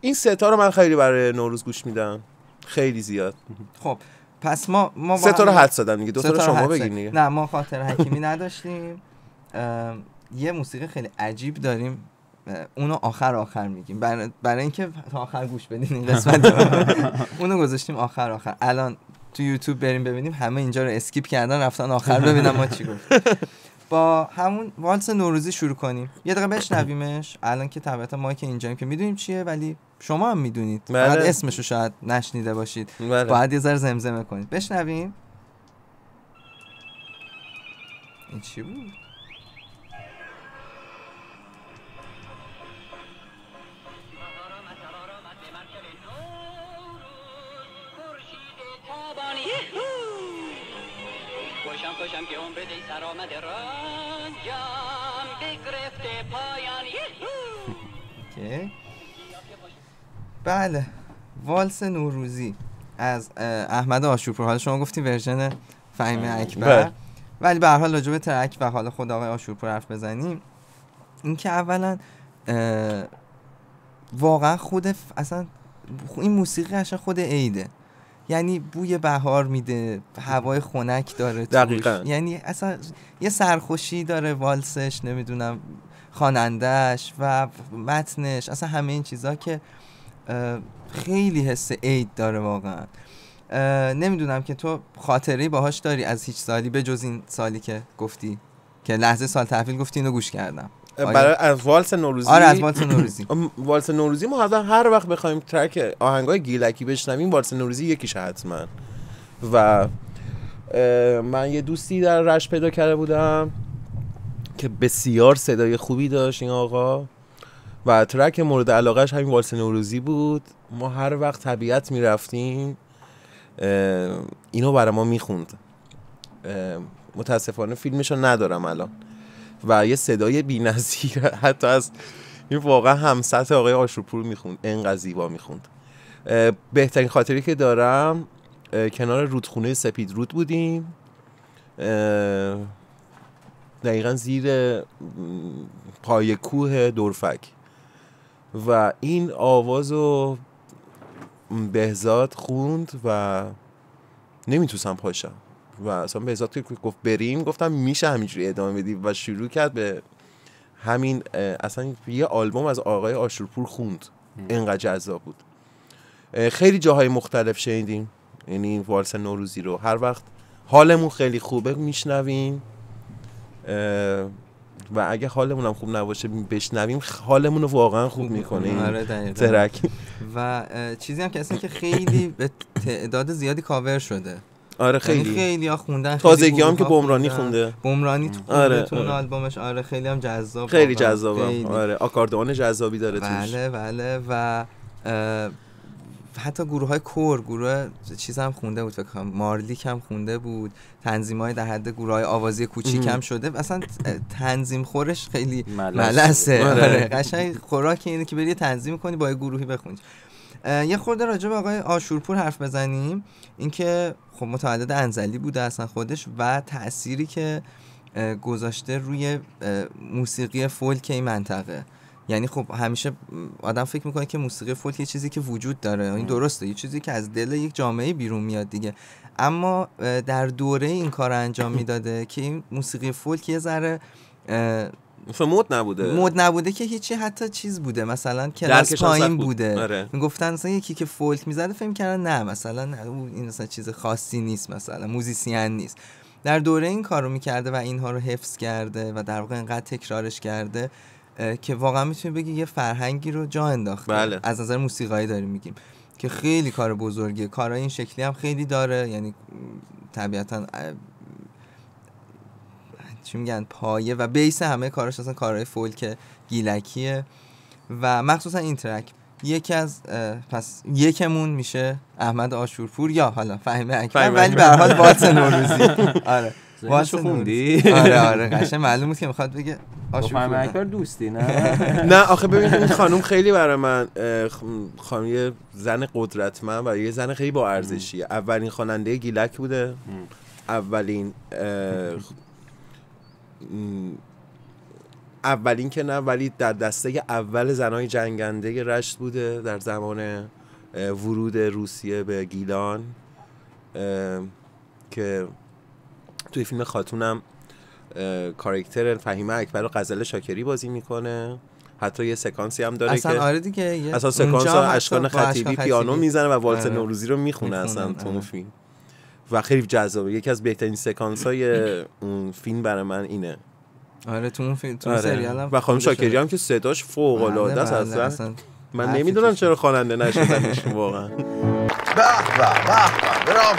این 3 تا رو من خیلی برای نوروز گوش میدم، خیلی زیاد. خب پس ما 3 تا رو حدس زدم دیگه. 2 تا رو شما بگین دیگه. نه ما خاطره حکیمی نداشتیم. یه موسیقی خیلی عجیب داریم، اونو آخر میگیم برای اینکه تا آخر گوش بدین این قسمت. اونو گذاشتیم آخر. الان تو یوتیوب بریم ببینیم همه اینجا رو اسکیپ کردن رفتن آخر ببینم ما چی گفتیم. با همون والس نوروزی شروع کنیم، یه دقیقه بشنویمش. الان که طبعا ما که اینجاییم که میدونیم چیه، ولی شما هم میدونید، فقط اسمشو شاید نشنیده باشید. باید یه ذره زمزمه کنید. بشنویم. این چی بود؟ خوشم که عمر دی سر آمد رنجم بگرفته پایان. بله والس نوروزی از احمد آشورپور. حالا شما گفتی ورژن فهیمه اکبر، ولی به هر حال راجع به ترک و حال خود آقای آشورپور حرف بزنیم. این که اولا واقعا اصلا این موسیقی اصلا خود عیده، یعنی بوی بهار میده، هوای خنک داره دقیقاً. یعنی اصلا یه سرخوشی داره والسش، نمیدونم خواننده‌اش و متنش، اصلا همه این چیزا که خیلی حس عید داره واقعا. نمیدونم که تو خاطری باهاش داری از هیچ سالی به جز این سالی که گفتی که لحظه سال تحویل گفتی اینو گوش کردم؟ برای از والس نوروزی. آره از والس نوروزی. والس نوروزی ما هر وقت بخوایم ترک آهنگای گیلکی بشنویم والس نوروزی یکیش حتما. و من یه دوستی در رشت پیدا کرده بودم که بسیار صدای خوبی داشت این آقا و ترک مورد علاقهش همین والس نوروزی بود. ما هر وقت طبیعت میرفتیم اینو برای ما میخوند. متاسفانه فیلمشو ندارم الان و یه صدای بی‌نظیر حتی از این واقعا همسطح آقای آشورپور میخوند، انقدر زیبا میخوند. بهترین خاطری که دارم کنار رودخونه سپید رود بودیم، دقیقا زیر پای کوه دورفک و این آوازو بهزاد خوند و نمیتونستم پاشم و اصلا بهزاد که گفت بریم گفتم میشه همینجوری ادامه بدیم و شروع کرد به همین اصلا یه آلبوم از آقای آشورپور خوند. اینقدر جذاب بود. خیلی جاهای مختلف شنیدیم، یعنی والس نوروزی رو هر وقت حالمون خیلی خوبه میشنویم و اگه حالمون هم خوب نباشه بشنویم حالمون رو واقعا خوب میکنه. آره ترک و چیزی هم که اصلا که خیلی به تعداد زیادی کاور شده. آره خیلی ها خوندن، تازگی هم که بمرانی خونده، بمرانی تو اون آلبومش. آره خیلی هم جذاب، خیلی جذابه. آره آکاردئون جذابی داره توش. بله و حتی گروهای گروه چیز هم خونده بود، فکر کنم مارلیک هم خونده بود، تنظیم‌های در حد گروهای آوازی کوچیک هم شده. اصلا تنظیم خورش خیلی ملسه. آره قشنگ خوراک اینه که بری تنظیم کنی با یه گروهی بخونی. یه خورده راجع به آقای آشورپور حرف بزنیم. اینکه خب متولد انزلی بوده اصلا خودش و تأثیری که گذاشته روی موسیقی فولک این منطقه. یعنی خب همیشه آدم فکر میکنه که موسیقی فولک یه چیزی که وجود داره، این درسته، یه چیزی که از دل یک جامعه بیرون میاد دیگه، اما در دوره این کار انجام میداده که این موسیقی فولک یه ذره مود نبوده که هیچی، حتی چیز بوده مثلا کلاس پایین بوده. آره. میگفتن مثلا یکی که فولک میزده فکر کردن نه مثلا این مثلا چیز خاصی نیست، مثلا موزیسین نیست. در دوره این کارو میکرده و اینها رو حفظ کرده و در واقع اینقدر تکرارش کرده که واقعا میتونی بگی یه فرهنگی رو جا انداخته. بله. از نظر موسیقایی داریم میگیم که خیلی کار بزرگیه. کارهای این شکلی هم خیلی داره، یعنی طبیعتاً چی میگن پایه و بیس همه کاراش اصلا کارهای فولک گیلکیه و مخصوصا این ترک یکی از پس یکمون میشه احمد آشورپور یا حالا فهیم اکبر، ولی به هر حال والس نوروزی. آره والس خوندی؟ آره قشنگ معلوم بود که میخواد بگه آشورپور. فهیم اکبر دوستی نه؟ نه آخه ببین این خانم خیلی برای من خانم یه زن قدرتمند و یه زن خیلی با ارزشیه. اولین خواننده گیلک بوده، اولین که نه ولی در دسته اول زنای جنگنده رشت بوده در زمان ورود روسیه به گیلان، که توی فیلم خاتونم کاراکتر فهیمه اکبر رو غزل شاکری بازی میکنه. حتی یه سکانسی هم داره اصلا که آره دیگه اصلا سکانس اشکان خطیبی پیانو میزنه و والس نوروزی رو میخونه اصلا تو اون فیلم و خیلی جذابه. یکی از بهترین سکانس های اون فیلم برای من اینه. آره تو اون فیلم، تو سریال هم و خانم شاکری هم که صداش فوق العاده است. اصلا من نمیدونم چرا خواننده نشدنش واقعا. به براو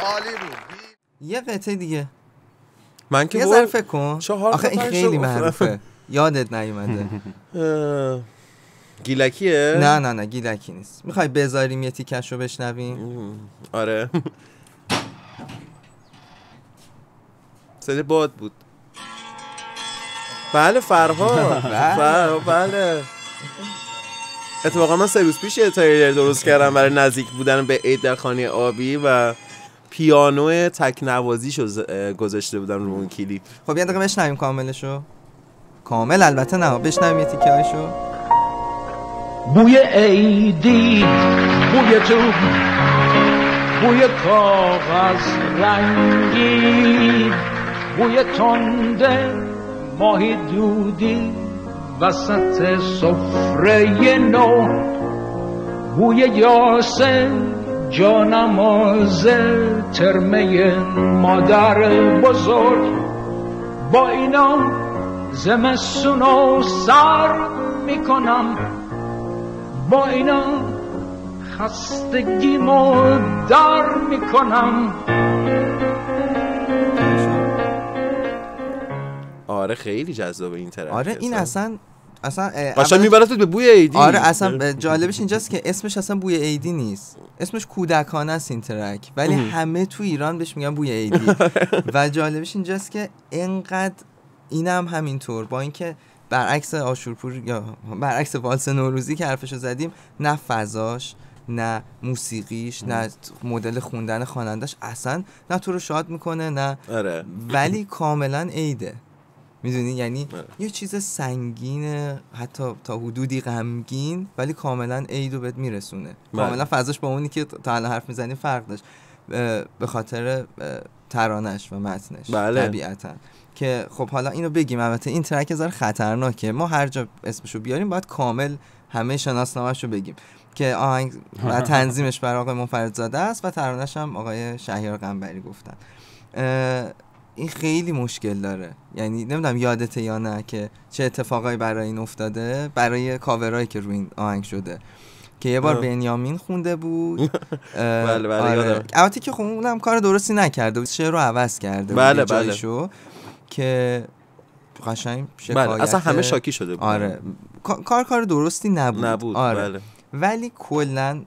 عالی بود. یه قطعه دیگه من که یه ذره فکر کن. آخه این خیلی معروفه. یادت نیومده؟ گیلکیه؟ نه گیلکی نیست. میخوای بذاریم یه تیکشو بشنویم؟ آره. صدای باد بود. بله فرهاد. بله. اتفاقا من 3 روز پیش یه تریلر درست کردم برای نزدیک بودن به عید در خانه آبی و پیانو تک نوازیشو گذاشته بودم رو اون کلیپ. خب یه دقیقه بشنویم کاملشو. کامل البته نه، بشنویم یه تیکه هاشو. بوی عیدی، بوی تو، بوی کاغذ رنگی، بوی تنده ماهی دودی وسط سفره نو، بوی یاسه جانماز ترمه مادر بزرگ. با اینا زمستونو سر میکنم، با اینا خستگیمو در میکنم. آره خیلی جذابه این ترک. آره این اصلا قشنگ میبرتت به بوی عیدی. آره اصلا جالبش اینجاست که اسمش اصلا بوی عیدی نیست، اسمش کودکانه است این ترک، ولی همه تو ایران بهش میگن بوی عیدی. و جالبش اینجاست که اینقدر اینم همینطور، با اینکه برعکس آشورپور یا برعکس والس نوروزی که حرفشو زدیم، نه فضاش نه موسیقیش نه مدل خوندن خوانندش اصلا نه تو رو شاد میکنه نه آره. ولی کاملا عیده، میدونی یعنی یه چیز سنگینه حتی تا حدودی غمگین ولی کاملا عیدو بهت میرسونه. کاملا فضاش با اونی که تا الان حرف میزنی فرق داشت به خاطر ترانش و متنش. طبیعتا که خب حالا اینو بگیم، البته این ترک ذره خطرناکه، ما هر جا اسمشو بیاریم باید کامل همه شناسنامه‌شو بگیم که آهنگ و تنظیمش بر آقای منفردزاده است و ترانه‌ش هم آقای شهریار قنبری گفتن. این خیلی مشکل داره، یعنی نمیدونم یادته یا نه که چه اتفاقایی برای این افتاده، برای کاورایی که روی این آهنگ شده که یه بار بنیامین خونده بود. بله آره. البته که خب اونم کار درستی نکرده بود، شعر رو عوض کرده بود جایشو که قشنگ شکایت. بله اصلا همه شاکی شده بود. آره کار درستی نبود. آره. بله. ولی کلا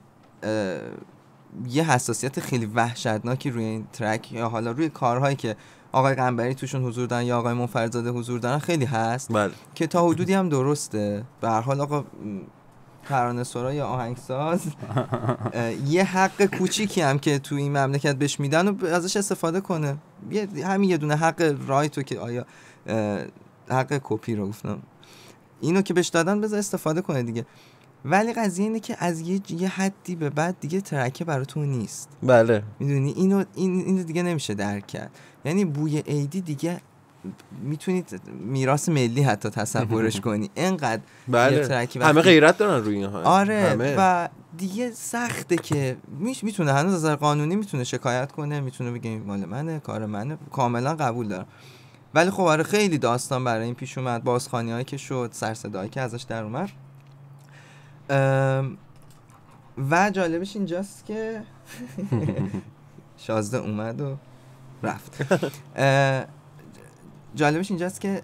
یه حساسیت خیلی وحشتناکی روی این ترک یا حالا روی کارهایی که آقای قنبری توشون حضور دارن یا آقای منفردزاده حضور دارن خیلی هست. بله. که تا حدودی هم درسته. به هر حال آقا ترانه‌سرا یا آهنگساز یه حق کوچیکی هم که تو این مملکت بهش میدن و ازش استفاده کنه. همین یه دونه حق رایتو که آیا حق کپی رو گفتم اینو که بهش دادن بذار استفاده کنه دیگه. ولی قضیه اینه که از یه حدی به بعد دیگه ترکه براتون نیست. بله میدونی اینو دیگه نمیشه درک کرد. یعنی بوی عیدی دیگه میتونید میراث ملی حتی تصورش کنی، اینقدر بله. ترکی همه غیرت دارن روی اینها. آره همه. و دیگه سخته که میتونه هنوز از نظر قانونی میتونه شکایت کنه، میتونه بگه مال منه کار منه، کاملا قبول دارم. ولی خب آره خیلی داستان برای این پیش اومد، بازخوانی‌هایی که شد، سرصدایی که ازش در اومد. و جالبش اینجاست که شازده اومد و رفت. جالبش اینجاست که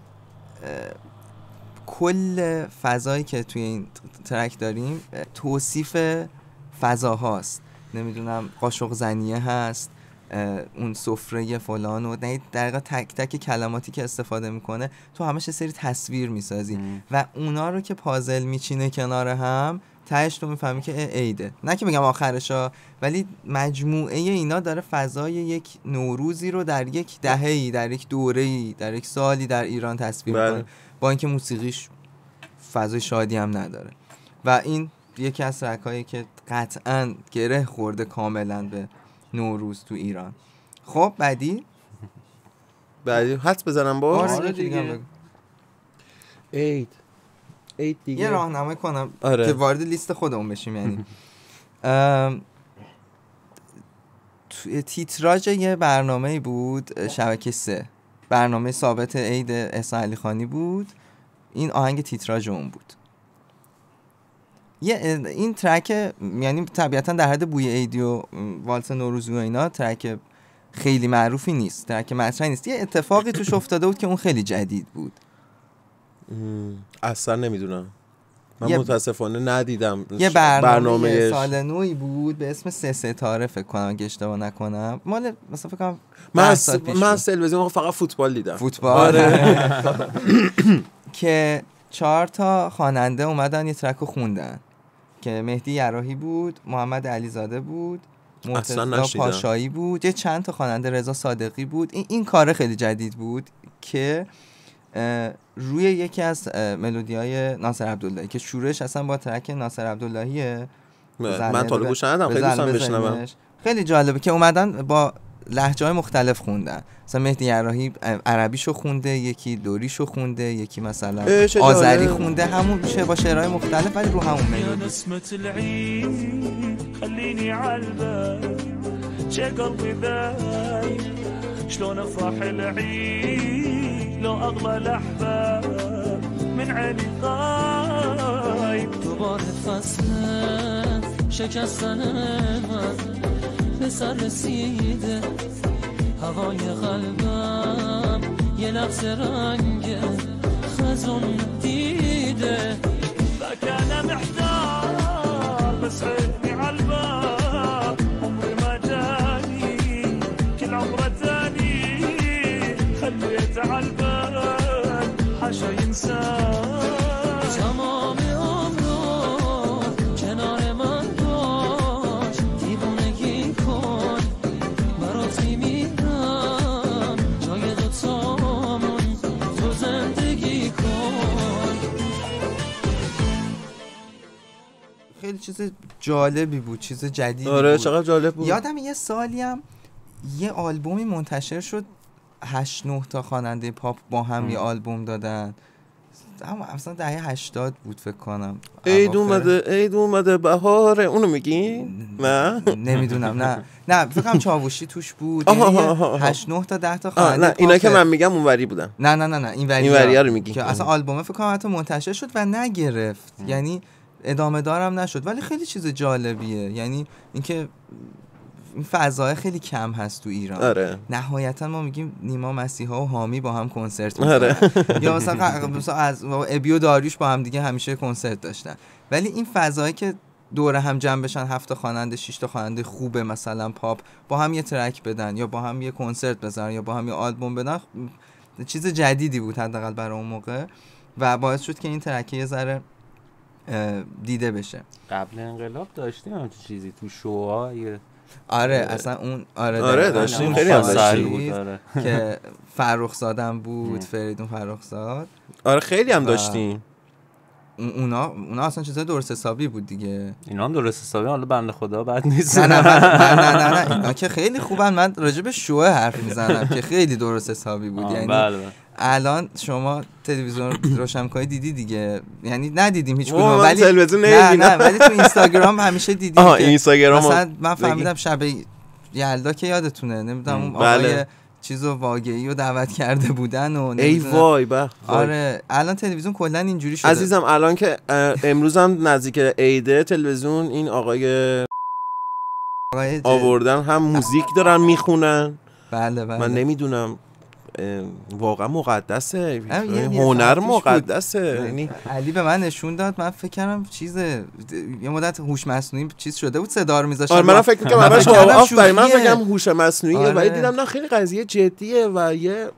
کل فضایی که توی این ترک داریم توصیف فضاهاست، نمیدونم قاشق زنیه هست، اون سفره فلان و دقیقا تک تک کلماتی که استفاده میکنه تو همش سری تصویر میسازی و اونا رو که پازل میچینه کنار هم تهش تو میفهمی که عیده. نه که بگم آخرشا، ولی مجموعه اینا داره فضای یک نوروزی رو در یک دهه‌ای، در یک دوره‌ای، در یک سالی در ایران تصویر میکنه، با اینکه موسیقیش فضای شادی هم نداره. و این یکی از ترکایی که قطعاً گره خورده کاملاً به نوروز تو ایران. خب بعدی حدس بزنم با آره دیگه عید دیگه یه راهنمایی کنم که وارد لیست خودمون بشیم. یعنی تیتراژ یه برنامه‌ای بود شبکه 3، برنامه ثابت عید احسان علی خانی بود، این آهنگ تیتراژ اون بود. این ترک یعنی طبیعتا در حد بوی عیدی و والس نوروزی و اینا ترک خیلی معروفی نیست، ترک مطرحی نیست. یه اتفاقی توش افتاده بود که اون خیلی جدید بود. اصلا نمیدونم، من متاسفانه ندیدم. یه برنامه سال نوی بود به اسم 3 ستاره فکر کنم اگه اشتباه نکنم، مال مثلا فکر کنم من تلویزیون فقط فوتبال دیدم. فوتبال که 4 تا خواننده اومدن یه ترک رو خوندن که مهدی یراحی بود، محمد علیزاده بود، مرتضی پاشایی بود، یه چند تا خواننده، رضا صادقی بود. این کار خیلی جدید بود که روی یکی از ملودی‌های ناصر عبداللهی که شورش اصلا با ترک ناصر عبداللهیه. من طالب گوش ندادم، خیلی دوستم بشنوم. خیلی جالبه که اومدن با لهجه‌های مختلف خوندن. مثلا مهدی یراحی عربیشو خونده، یکی دوریشو خونده، یکی مثلا آذری خونده، همون میشه با شعرهای مختلف ولی رو همون ملودی. نسمة العيد خليني عالبال شي قلبي ذاي شلون افرح العيد لو اغلى الاحباب من عيني غايب دوباره فصل شکستن من به سر رسیده هوای قلبم یه لحظه رنگ خزون دیده فكان محتار بس عيني عالباب عمري ما جاني كل عمره تاني خليته عالبال حاشا ينساه تمام عمره کنار من باش دیوونگی کن براتی میرم جای دوتامون تو زندگی کن. خیلی چیز جالبی بود، چیز جدیدی آره بود. چقدر جالب بود. یادم یه سالی هم یه آلبومی منتشر شد 8-9 تا خواننده پاپ با هم یه آلبوم دادن، اما اصلا دهه 80 بود فکر کنم. عید اومده بهاره، اونو میگی؟ نه نمیدونم. نه فکر کنم چاوشی توش بود. یعنی 8-9 تا 10 تا خواننده. نه اینا که من میگم اونوری بودن. نه این وریا رو میگی که اصلا آلبوم فکر کنم حتی منتشر شد و نگرفت. یعنی ادامه دارم نشد، ولی خیلی چیز جالبیه. یعنی اینکه این فضای خیلی کم هست تو ایران. آره. نهایتا ما میگیم نیما مسیحا و حامی با هم کنسرت می‌ذارن. یا مثلا از ابی و داریوش با هم دیگه همیشه کنسرت داشتن. ولی این فضایی که دور هم جمع بشن 7 تا خواننده 6 تا خواننده خوبه مثلا پاپ با هم یه ترک بدن یا با هم یه کنسرت بزنن یا با هم یه آلبوم بدن، چیز جدیدی بود حداقل برای اون موقع و باعث شد که این ترک یه ذره دیده بشه. قبل انقلاب داشتیم همچین چیزی تو شوهای. آره اصلا اون آره داشتیم، خیلی هم داشتیم که فرخزادم بود، فریدون فرخزاد. آره خیلی هم داشتیم. اونا اصلا چیزای درست حسابی بود دیگه. اینا هم درست حسابی، حالا بنده خدا بد نیست. نه اینا که خیلی خوبن. من راجع به شو حرف میزنم که خیلی درست حسابی بود. یعنی بله. الان شما تلویزیون روشن‌کاری دیدی دیگه، یعنی ندیدیم هیچ کدوم، ولی تلویزیون نه ولی تو اینستاگرام همیشه دیدیم که اینستاگرام مثلا من فهمیدم شب یلدا که یادتونه، نمیدونم اون آقای چیزو واقعی رو دعوت کرده بودن و ای وای به. آره الان تلویزیون کلا اینجوری شده عزیزم. الان که امروز هم نزدیک عیده تلویزیون این آقای آوردن هم موزیک دارن میخونن. بله من نمیدونم واقعا مقدسه، هنر مقدسه. یعنی علی به من نشون داد، من فکر کردم چیزه یه مدت هوش مصنوعی چیز شده بود صدا رو میذاشتن. آره من فکر می‌کردم همش آفرین، من فکر کردم هوش مصنوعیه ولی دیدم نه خیلی قضیه جدیه و یه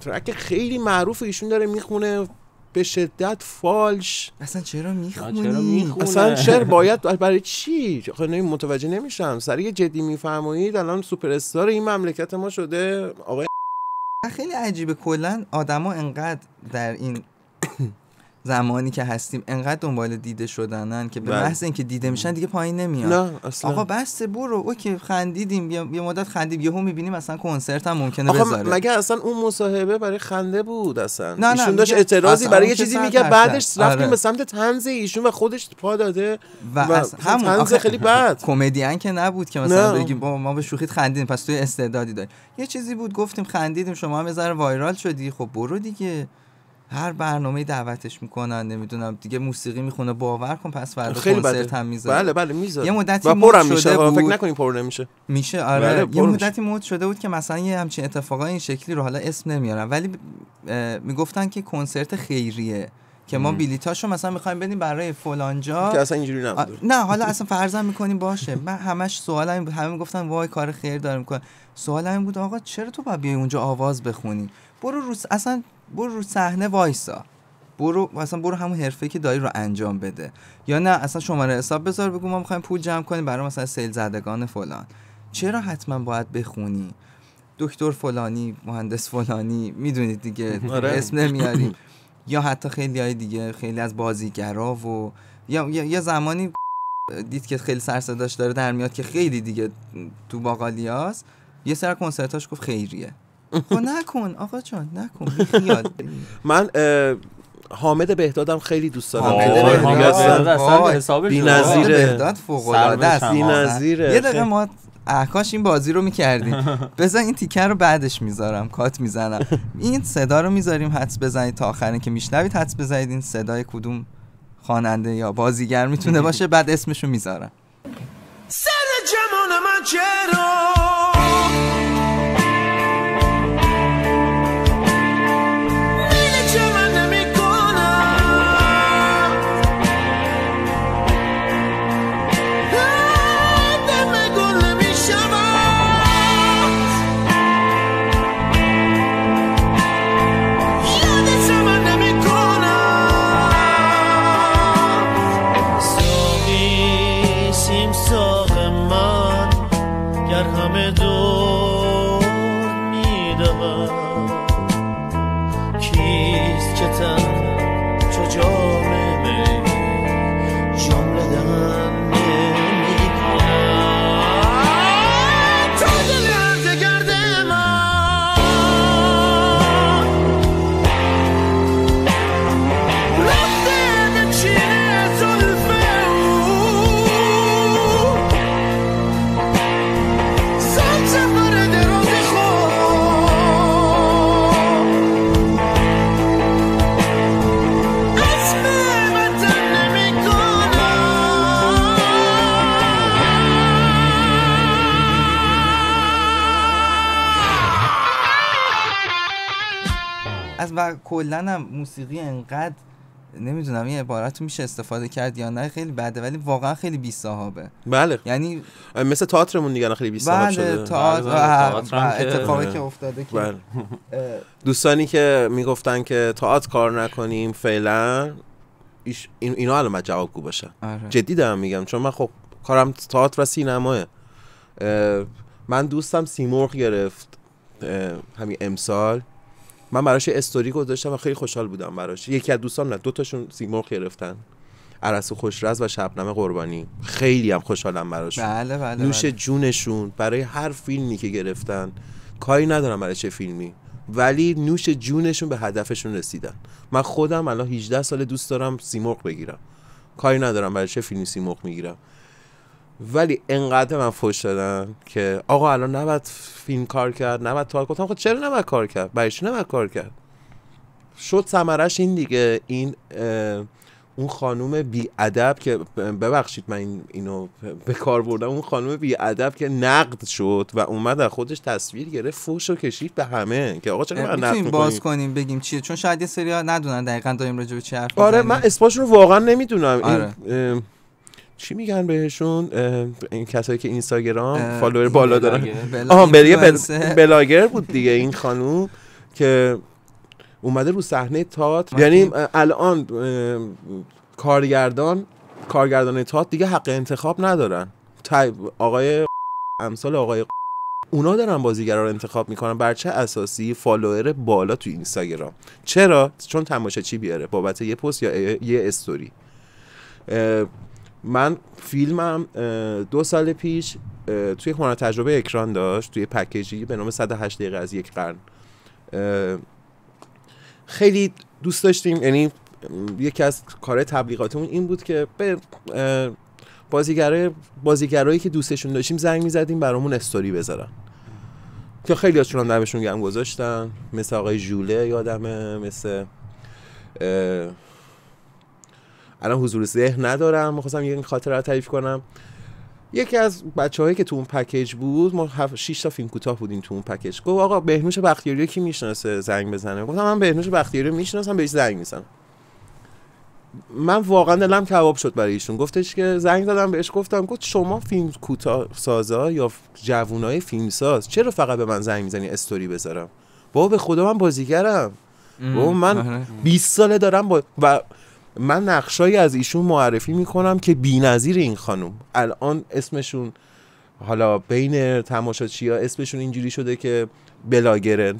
ترک خیلی معروف ایشون داره میخونه به شدت فالش. اصلا چرا میخونی؟ اصلا شعر باید برای چی؟ خیلی متوجه نمیشم. سریع جدی میفرمایید الان سوپر استار این مملکت ما شده آقای. خیلی عجیبه کلا آدما انقدر در این زمانی که هستیم انقدر دنبال دیده شدنن که به محض اینکه دیده میشن دیگه پایین نمیان. نه اصلا. آقا بس برو اوکی خندیدیم یه مدت خندیم، یهو میبینیم مثلا کنسرت هم ممکنه بذاره. مگه اصلا اون مصاحبه برای خنده بود اصلا؟ ایشون داشت اعتراضی برای یه چیزی میگه، بعدش رفتیم به سمت طنز ایشون و خودش پا داده و همون طنز خیلی بد. کمدین که نبود که مثلا بگیم ما به شوخی خندیدیم پس توی استعدادی داری. یه چیزی بود گفتیم خندیدیم، شما هم یه ذره وایرال شدی، خب برو دیگه. هر برنامه‌ای دعوتش میکنن، نمیدونم دیگه موسیقی میخونه، باور کن پس فردا کنسرت هم میذاره. بله میذاره. یه مدتی مود شده بود، فکر نکنی پر نمیشه. میشه آره. یه مدتی مود شده بود که مثلا یه همچین اتفاقای این شکلی رو حالا اسم نمیارم ولی میگفتن که کنسرت خیریه که ما بلیتاشو مثلا میخوایم بدیم برای فلان جا که اصلا اینجوری نبود. نه حالا اصلا فرضاً میکنیم باشه. من همش سوالم بود، همه میگفتن وای کار خیر داریم میکنن. سوالم بود آقا چرا تو باید بیای اونجا آواز بخونی؟ برو رو صحنه وایسا، برو همون حرفه‌ای که داری رو انجام بده، یا نه اصلا شماره حساب بذار بگو ما میخوایم پول جمع کنیم برای مثلا سیل زدگان فلان. چرا حتما باید بخونی؟ دکتر فلانی، مهندس فلانی، میدونید دیگه اسم نمیاریم. یا حتی خیلی های دیگه، خیلی از بازیگرا و یا زمانی دید که خیلی سر صداش داره در میاد که خیلی دیگه تو باقالیاست، یه سر کنسرتاش گفت خیریه. خب نکن آقا جان نکن خیال. من حامد بهدادم خیلی دوست دارم. حامد اصلا حسابش بی‌نظیره. بهداد فوق‌العاده است. بی‌نظیره. یه دقیقه ما کاش این بازی رو می‌کردیم. بذار این تیکر رو بعدش میذارم، کات میزنم. این صدا رو میذاریم، حدس بزنید تا آخرین که میشنوید حدس بزنید این صدای کدوم خواننده یا بازیگر میتونه باشه، بعد اسمشو میذارم. سر جمال من چرا از و کلا هم موسیقی انقدر نمیدونم این عبارت میشه استفاده کرد یا نه، خیلی بده ولی واقعا خیلی بی صاحبه. بله یعنی مثل تئاترمون دیگه خیلی بی صاحب شده. بله تئاتر اتفاقی که افتاده که بله. دوستانی که میگفتن که تئاتر کار نکنیم فعلا اینا الان جوابگو باشن. جدی دارم میگم، چون من خب کارم تئاتر و سینماه. من دوستم سیمرغ گرفت همین امسال، من براش استوری گذاشتم و خیلی خوشحال بودم براش. یکی از دوستان نه 2 تاشون سیمرغ گرفتن، ارسطو خوشرز و شبنم قربانی. خیلی هم خوشحالم براش. بله نوش جونشون برای هر فیلمی که گرفتن، کاری ندارم برای چه فیلمی، ولی نوش جونشون به هدفشون رسیدن. من خودم الان 18 سال دوست دارم سیمرغ بگیرم، کاری ندارم برای چه فیلمی سیمرغ میگیرم، ولی انقدر من فوش دادن که آقا الان نباید فیلم کار کرد، نباید تئاتر. گفتم خب چرا نباید کار کرد؟ برای چی نباید کار کرد؟ شد ثمرش این دیگه. این اون خانوم بی ادب که ببخشید من اینو به کار بردم، اون خانوم بی ادب که نقد شد و اومد از خودش تصویر گرفت، فوشو کشید به همه که آقا چرا من نقد می‌کنیم؟ باز کنیم بگیم چیه، چون شاید یه سری‌ها ندونن دقیقاً داریم راجع به چی حرف آره من اسمشون رو واقعا نمیدونم. آره. چی میگن بهشون این کسایی که اینستاگرام فالوور بالا دارن؟ بلاگر بود دیگه این خانوم که اومده رو صحنه تئاتر. یعنی الان کارگردان تئاتر دیگه حق انتخاب ندارن. آقای امثال آقای اونا دارن بازیگرا رو انتخاب میکنن. بر چه اساسی؟ فالوور بالا تو اینستاگرام. چرا؟ چون تماشاچی بیاره بابت یه پست یا یه استوری. من فیلمم 2 سال پیش توی هنر تجربه اکران داشت، توی پکیجی به نام 108 دقیقه از یک قرن. خیلی دوست داشتیم، یعنی یکی از کارهای تبلیغاتمون این بود که به بازیگرایی که دوستشون داشتیم زنگ میزدیم برامون استوری بذارن، که خیلی هاشون هم دمشون گرم گذاشتن، مثل آقای ژوله یادمه، مثل الان حضور ذهن ندارم، می‌خواستم یه خاطره رو تعریف کنم. یکی از بچه‌هایی که تو اون پکیج بود، ما 6 تا فیلم کوتاه بودیم تو اون پکیج، گفت آقا بهنوش بختیاری کی میشناسه زنگ بزنه؟ گفتم من بهنوش بختیاری رو میشناسم، بهش زنگ میزنم. من واقعا دلم کباب شد برای ایشون. گفتش که زنگ زدم بهش، گفت شما فیلم کوتاه سازا یا جوونای فیلمساز چرا فقط به من زنگ میزنی استوری بذارم؟ بابا به خدا من بازیگرم، بابا من 20 ساله دارم و من نقشایی از ایشون معرفی میکنم که بی‌نظیر. این خانم الان اسمشون حالا بین تماشاچی‌ها اسمشون اینجوری شده که بلاگره.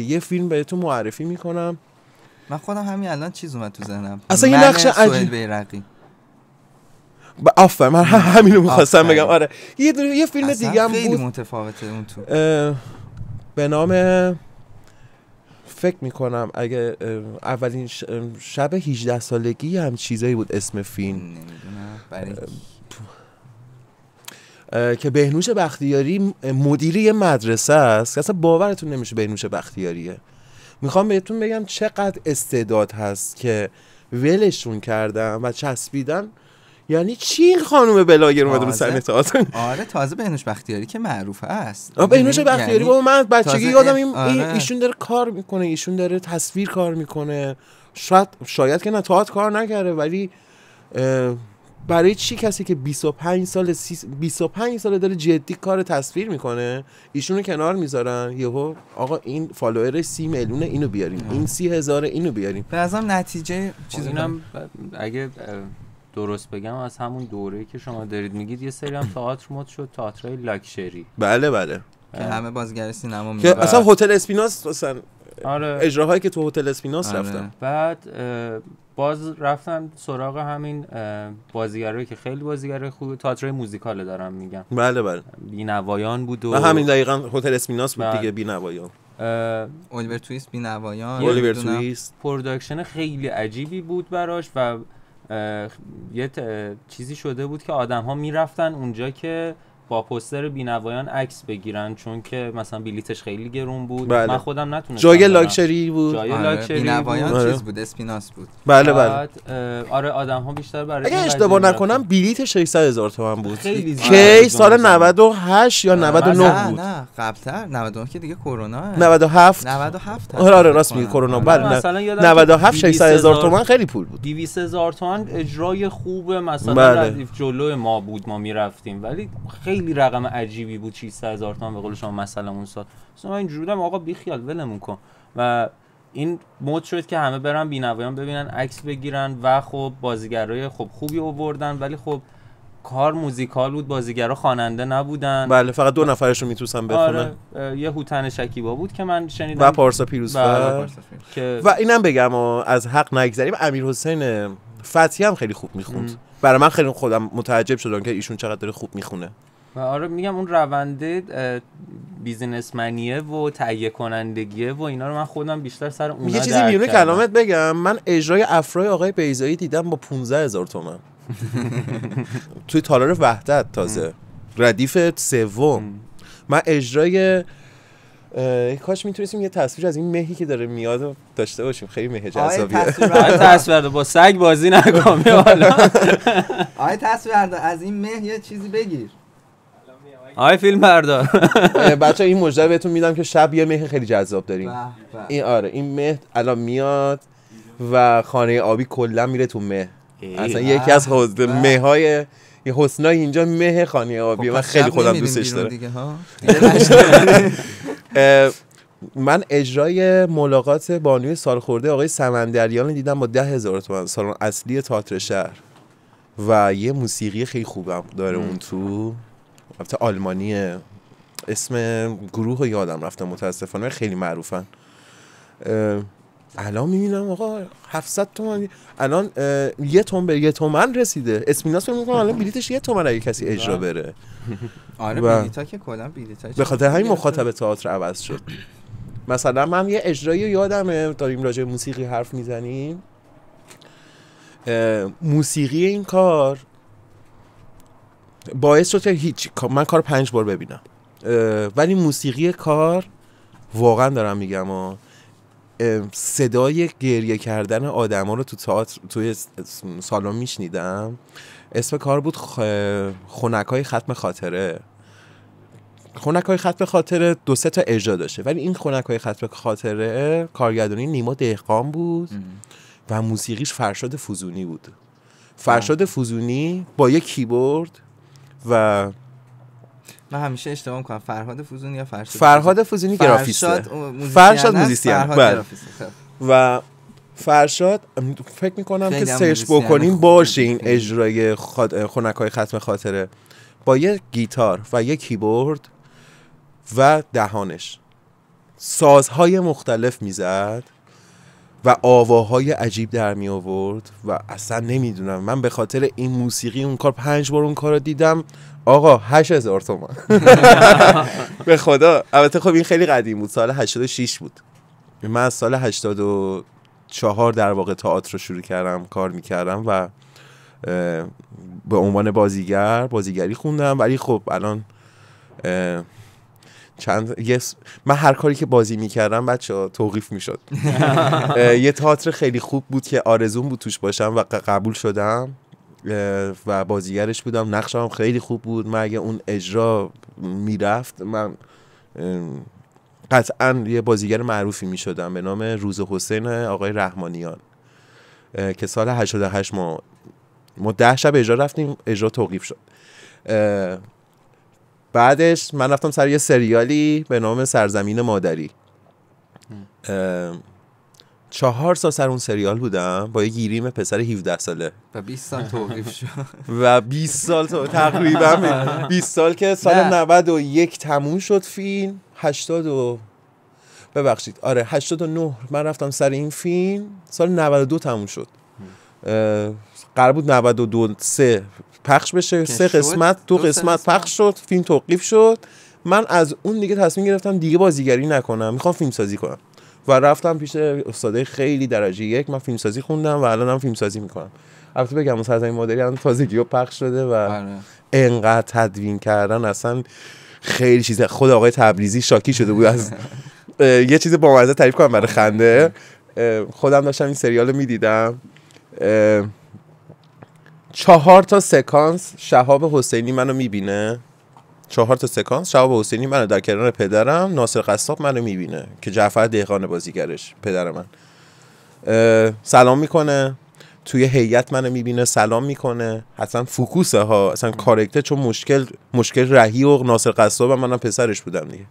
یه فیلم بهتون معرفی میکنم. من خودم همین الان چیز اومد تو ذهنم، اصلا این نقش عجیب بیرقی. آفر من همینو می‌خواستم بگم. آره یه فیلم دیگه هم بود خیلی متفاوته اون تو، به نام فکر میکنم اگه اولین شب 18 سالگی هم چیزایی بود اسم فیلم، که بهنوش بختیاری مدیر یه مدرسه است. اصلا باورتون نمیشه بهنوش بختیاریه. میخوام بهتون بگم چقدر استعداد هست که ولشون کردن و چسبیدن. یعنی چی این خانم بلاگر اومده رو صحنه تئاتر؟ آره تازه بهنوش بختیاری که معروفه است. بهنوش بختیاری بابا من بچگی یادم ایشون داره کار میکنه، ایشون داره تصویر کار میکنه. شاید که نه تئاتر کار نکرده، ولی برای چی کسی که 25 سال داره جدی کار تصویر میکنه ایشونو کنار میذارن؟ یهو آقا این فالوورش 30 میلیونه اینو بیاریم، این 30,000 اینو بیاریم. به نظرم نتیجه چیزی اینم اگه درست بگم از همون دوره‌ای که شما دارید میگید یه سری هم تئاتر مد شد، تئاترای لاکچری. بله که همه بازیگر سینما میگن، که اصلا هتل اسپیناس مثلا آره اجراهایی که تو هتل اسپیناس رفتم. بعد باز رفتم سراغ همین بازیگرایی که خیلی بازیگرای خوب تئاتر موزیکال دارم میگم. بله بی‌نوایان بود و همین دقیقاً هتل اسپیناس بود دیگه. بی‌نوایان الیور تویست بی‌نوایان الیور تویست پروداکشن خیلی عجیبی بود براش و یه چیزی شده بود که آدم‌ها میرفتن اونجا که با پوستر بینوایان عکس بگیرن، چون که مثلا بلیتش خیلی گرون بود. بله. من خودم نتونستم. جای لاکچری بود. جای لاکچری بینوایان چیز بود، اسپیناس بود. بله بله. آره آدم‌ها بیشتر برای اگه اشتباه نکنم بلیت 600,000 تومان بود. خیلی کی سال 98 یا 99 بود. نه قبل‌تر 99 که دیگه کرونا. 97 آره راست میگی کرونا. بله 97 600,000 تومان خیلی پول بود. 200,000 تومان اجرای خوب مثلا ردیف جلو ما بود، ما میرفتیم، ولی خیلی رقم عجیبی بود. 600,000 تومان به قول شما مثلا اون سال. مثلا اینجوری بودم آقا بی خیال ولمون کن. و این مود شد که همه برن بینوایان ببینن، عکس بگیرن و خب بازیگرای خوبی آوردن، ولی خب کار موزیکال بود، بازیگرا خواننده نبودن. بله فقط 2 نفرشون میتونستن بخونن. آره یه هوتن شکیبا بود که من شنیدم و پارسا پیروزفر و اینم بگم از حق نگذریم امیرحسین فتحی هم خیلی خوب میخوند. برای من خیلی خودم متعجب شدم که ایشون چقدر داره خوب میخونه. و آره میگم اون رونده بیزینسمنیه و تهیه کنندگیه و اینا رو من خودم بیشتر سر اونا یه چیزی میونه کلامت بگم، من اجرای افرای آقای بیضایی دیدم با 15,000 تومان توی تالار وحدت، تازه ردیف سوم. من اجرای کاش میتونستیم یه تصویر از این مهی که داره میاد داشته باشیم، خیلی مه جذابیه. تصویر با سگ بازی نکنم حالا. آی تصویر از این مه یه چیزی بگیر. آی فیلم بردار. بچه‌ها این مژده بهتون میدم که شب یه مه خیلی جذاب داریم. این آره این مه الان میاد و خانه آبی کلا میره تو مه. اصلا یکی از مه‌های یه حسنای اینجا مه خانه آبی. من خیلی خودم دوستش دارم. من اجرای ملاقات بانوی سالخورده آقای سمندریان دیدم با 10,000 تومان، سالن اصلی تئاتر شهر و یه موسیقی خیلی خوبم داره اون تو، البته آلمانیه، اسم گروه رو یادم رفته متاسفانه، خیلی معروفن. الان میبینم آقا 700 تومان الان یه تومن رسیده. اسمیناس فکر می‌کنم الان بلیتش 1 تومن اگه کسی اجرا بره. آره بلیطا که کلا بلیطا به خاطر همین مخاطب تئاتر عوض شد. مثلا من یه اجرایی یادمه، داریم راجع به موسیقی حرف میزنیم، موسیقی این کار باعث شد که من کار 5 بار ببینم، ولی موسیقی کار واقعا دارم میگم صدای گریه کردن آدما رو تو تئاتر توی سالن میشنیدم. اسم کار بود خنکای ختم خاطره. خنکای ختم خاطره 2-3 تا اجرا داشته، ولی این خنکای ختم خاطره کارگردانی نیما دهقان بود و موسیقیش فرشاد فوزونی بود. فرشاد فوزونی با یک کیبورد و من همیشه اشتباه میکنم فرهاد فوزونی یا فرهاد فوزونی گرافیسته، فرشاد موزیسین و فرشاد فکر میکنم که سرچ بکنیم باشه این اجرای خنکای ختم خاطره با یه گیتار و یه کیبورد و دهانش سازهای مختلف میزد و آواهای عجیب در می آورد و اصلا نمیدونم من به خاطر این موسیقی اون کار 5 بار اون کار رو دیدم. آقا 8,000 تومان به خدا. البته خب این خیلی قدیم بود، سال 86 بود. من از سال 84 در واقع تئاتر رو شروع کردم کار میکردم و به عنوان بازیگری خوندم، ولی خب الان من هر کاری که بازی میکردم بچه‌ها توقیف میشد. یه تئاتر خیلی خوب بود که آرزوم بود توش باشم و قبول شدم و بازیگرش بودم، نقشم خیلی خوب بود. من اگه اون اجرا میرفت من قطعا یه بازیگر معروفی میشدم به نام روز حسین آقای رحمانیان که سال 88 ما 10 شب اجرا رفتیم، اجرا توقیف شد. بعدش من رفتم سر یه سریالی به نام سرزمین مادری. 4 سال سر اون سریال بودم با یه گیریم پسر 17 ساله و 20 سال توقیف شد و 20 سال تقریبا 20 سال که سال 91 تموم شد فیلم. 89 من رفتم سر این فیلم، سال 92 تموم شد. قرار بود 92 پخش بشه، 3 قسمت 2 قسمت پخش شد، فیلم توقیف شد. من از اون دیگه تصمیم گرفتم دیگه بازیگری نکنم، میخوام فیلم سازی کنم و رفتم پیش استادای خیلی درجه 1. من فیلم سازی خوندم و الانم فیلم سازی میکنم. البته بگم سرزمین مادری الان تازگی‌ها پخش شده و انقدر تدوین کردن اصلا خیلی چیزه. خود آقای تبریزی شاکی شده بود از یه چیز بامزه تعریف کنم برای خنده. خودم داشتم این سریال رو میدیدم، 4 تا سکانس شهاب حسینی منو میبینه، 4 تا سکانس شهاب حسینی منو در کنار پدرم ناصر قصاب منو میبینه که جعفر دهقان بازیگرش پدر من، سلام میکنه، توی هیئت منو میبینه سلام میکنه، اصلا فوکوسه ها، اصلا کاراکتر، چون مشکل رهی و ناصر قصاب و منم پسرش بودم دیگه.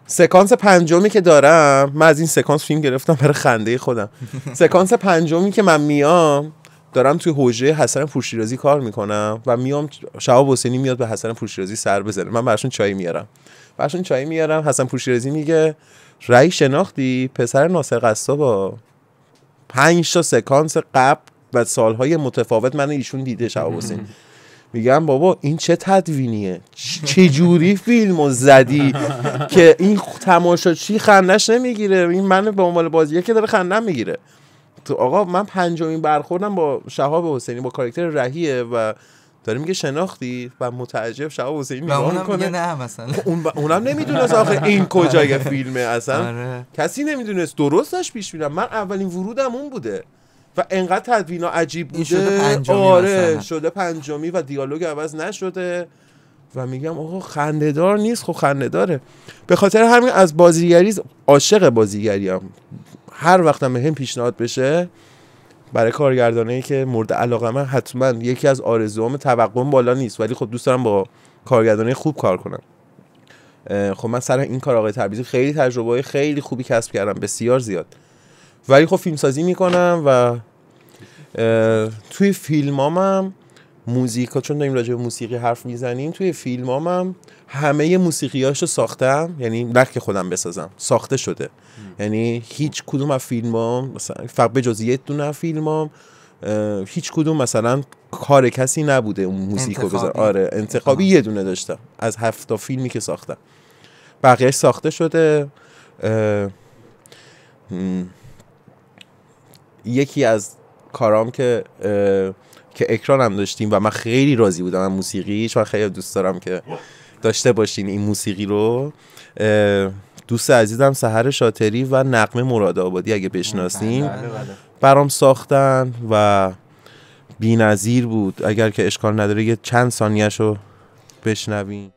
سکانس 5 که دارم، من از این سکانس فیلم گرفتم برای خنده خودم. سکانس 5 که من میام دارم توی حجره حسن پورشیرازی کار میکنم و میام شهاب حسینی میاد به حسن پورشیرازی سر بزنه، من براشون چای میارم، حسن پورشیرازی میگه رأی شناختی پسر ناصر قصاب، 5 تا سکانس قبل و سالهای متفاوت من ایشون دیده شهاب حسینی. میگم بابا این چه تدوینیه، چه جوری فیلمو زدی که این تماشاچی خندش نمیگیره، این من به عنوان بازیگر که داره خندم میگیره. تو آقا من 5مین برخوردم با شهاب حسینی با کاراکتر رهیه و داره میگه شناختی و متعجب شهاب حسینی نگاه میکنه، نه مثلا اونم نمیدونست آخه این کجای فیلمه اصلا. کسی نمیدونست، درستش پیش میرم. من اولین ورودم اون بوده و انقدر تدوینا عجیب بوده. آره شده 5 و دیالوگ عوض نشده و میگم آقا خنده‌دار نیست. خب خنده‌داره. به خاطر همین از بازیگری عاشق بازیگریم. هر وقتم بهم پیشنهاد بشه برای کارگردانایی که مورد علاقه من، حتما یکی از آرزوام، توقعم بالا نیست ولی خب دوست دارم با کارگردانای خوب کار کنم. خب من سر این کار آقای تبریزی خیلی تجربه خیلی خوبی کسب کردم، بسیار زیاد. ولی خب فیلم سازی میکنم و توی فیلمامم موزیکا، چون داریم راجع به موسیقی حرف میزنیم، توی فیلمامم همه موسیقیاشو ساختم، یعنی نه که خودم بسازم، ساخته شده. یعنی هیچ کدوم از فیلمام مثلا فقط به جز یک دونه فیلمام هیچ کدوم مثلا کار کسی نبوده اون موزیکو بذار. آره انتخابی یه دونه داشتم از 7 فیلمی که ساختم، بقیه ساخته شده. یکی از کارام که اکران هم داشتیم و من خیلی راضی بودم از موسیقیش و خیلی دوست دارم که داشته باشین این موسیقی رو. دوست عزیزم سحر شاطری و نغمه مرادآبادی اگه بشناسین برام ساختن و بی‌نظیر بود. اگر که اشکال نداره یه چند ثانیه‌شو بشنوین.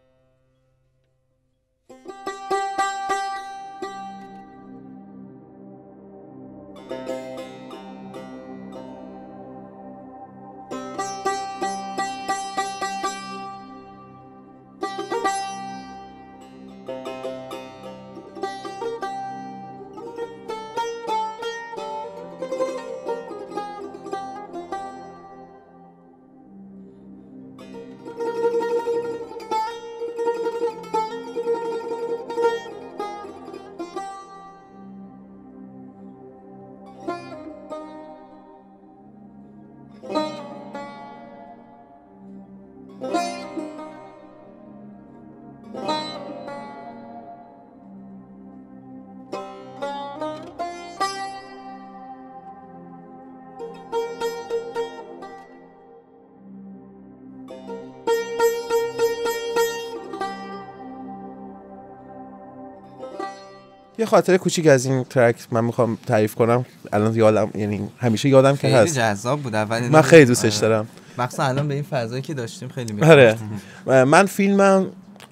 یه خاطره کوچیک از این ترک من میخوام تعریف کنم. الان یادم، یعنی همیشه یادم که هست، خیلی جذاب بود. من خیلی دوستش دارم، مخصوصا الان به این فضایی که داشتیم خیلی می‌خوام. آره من فیلمم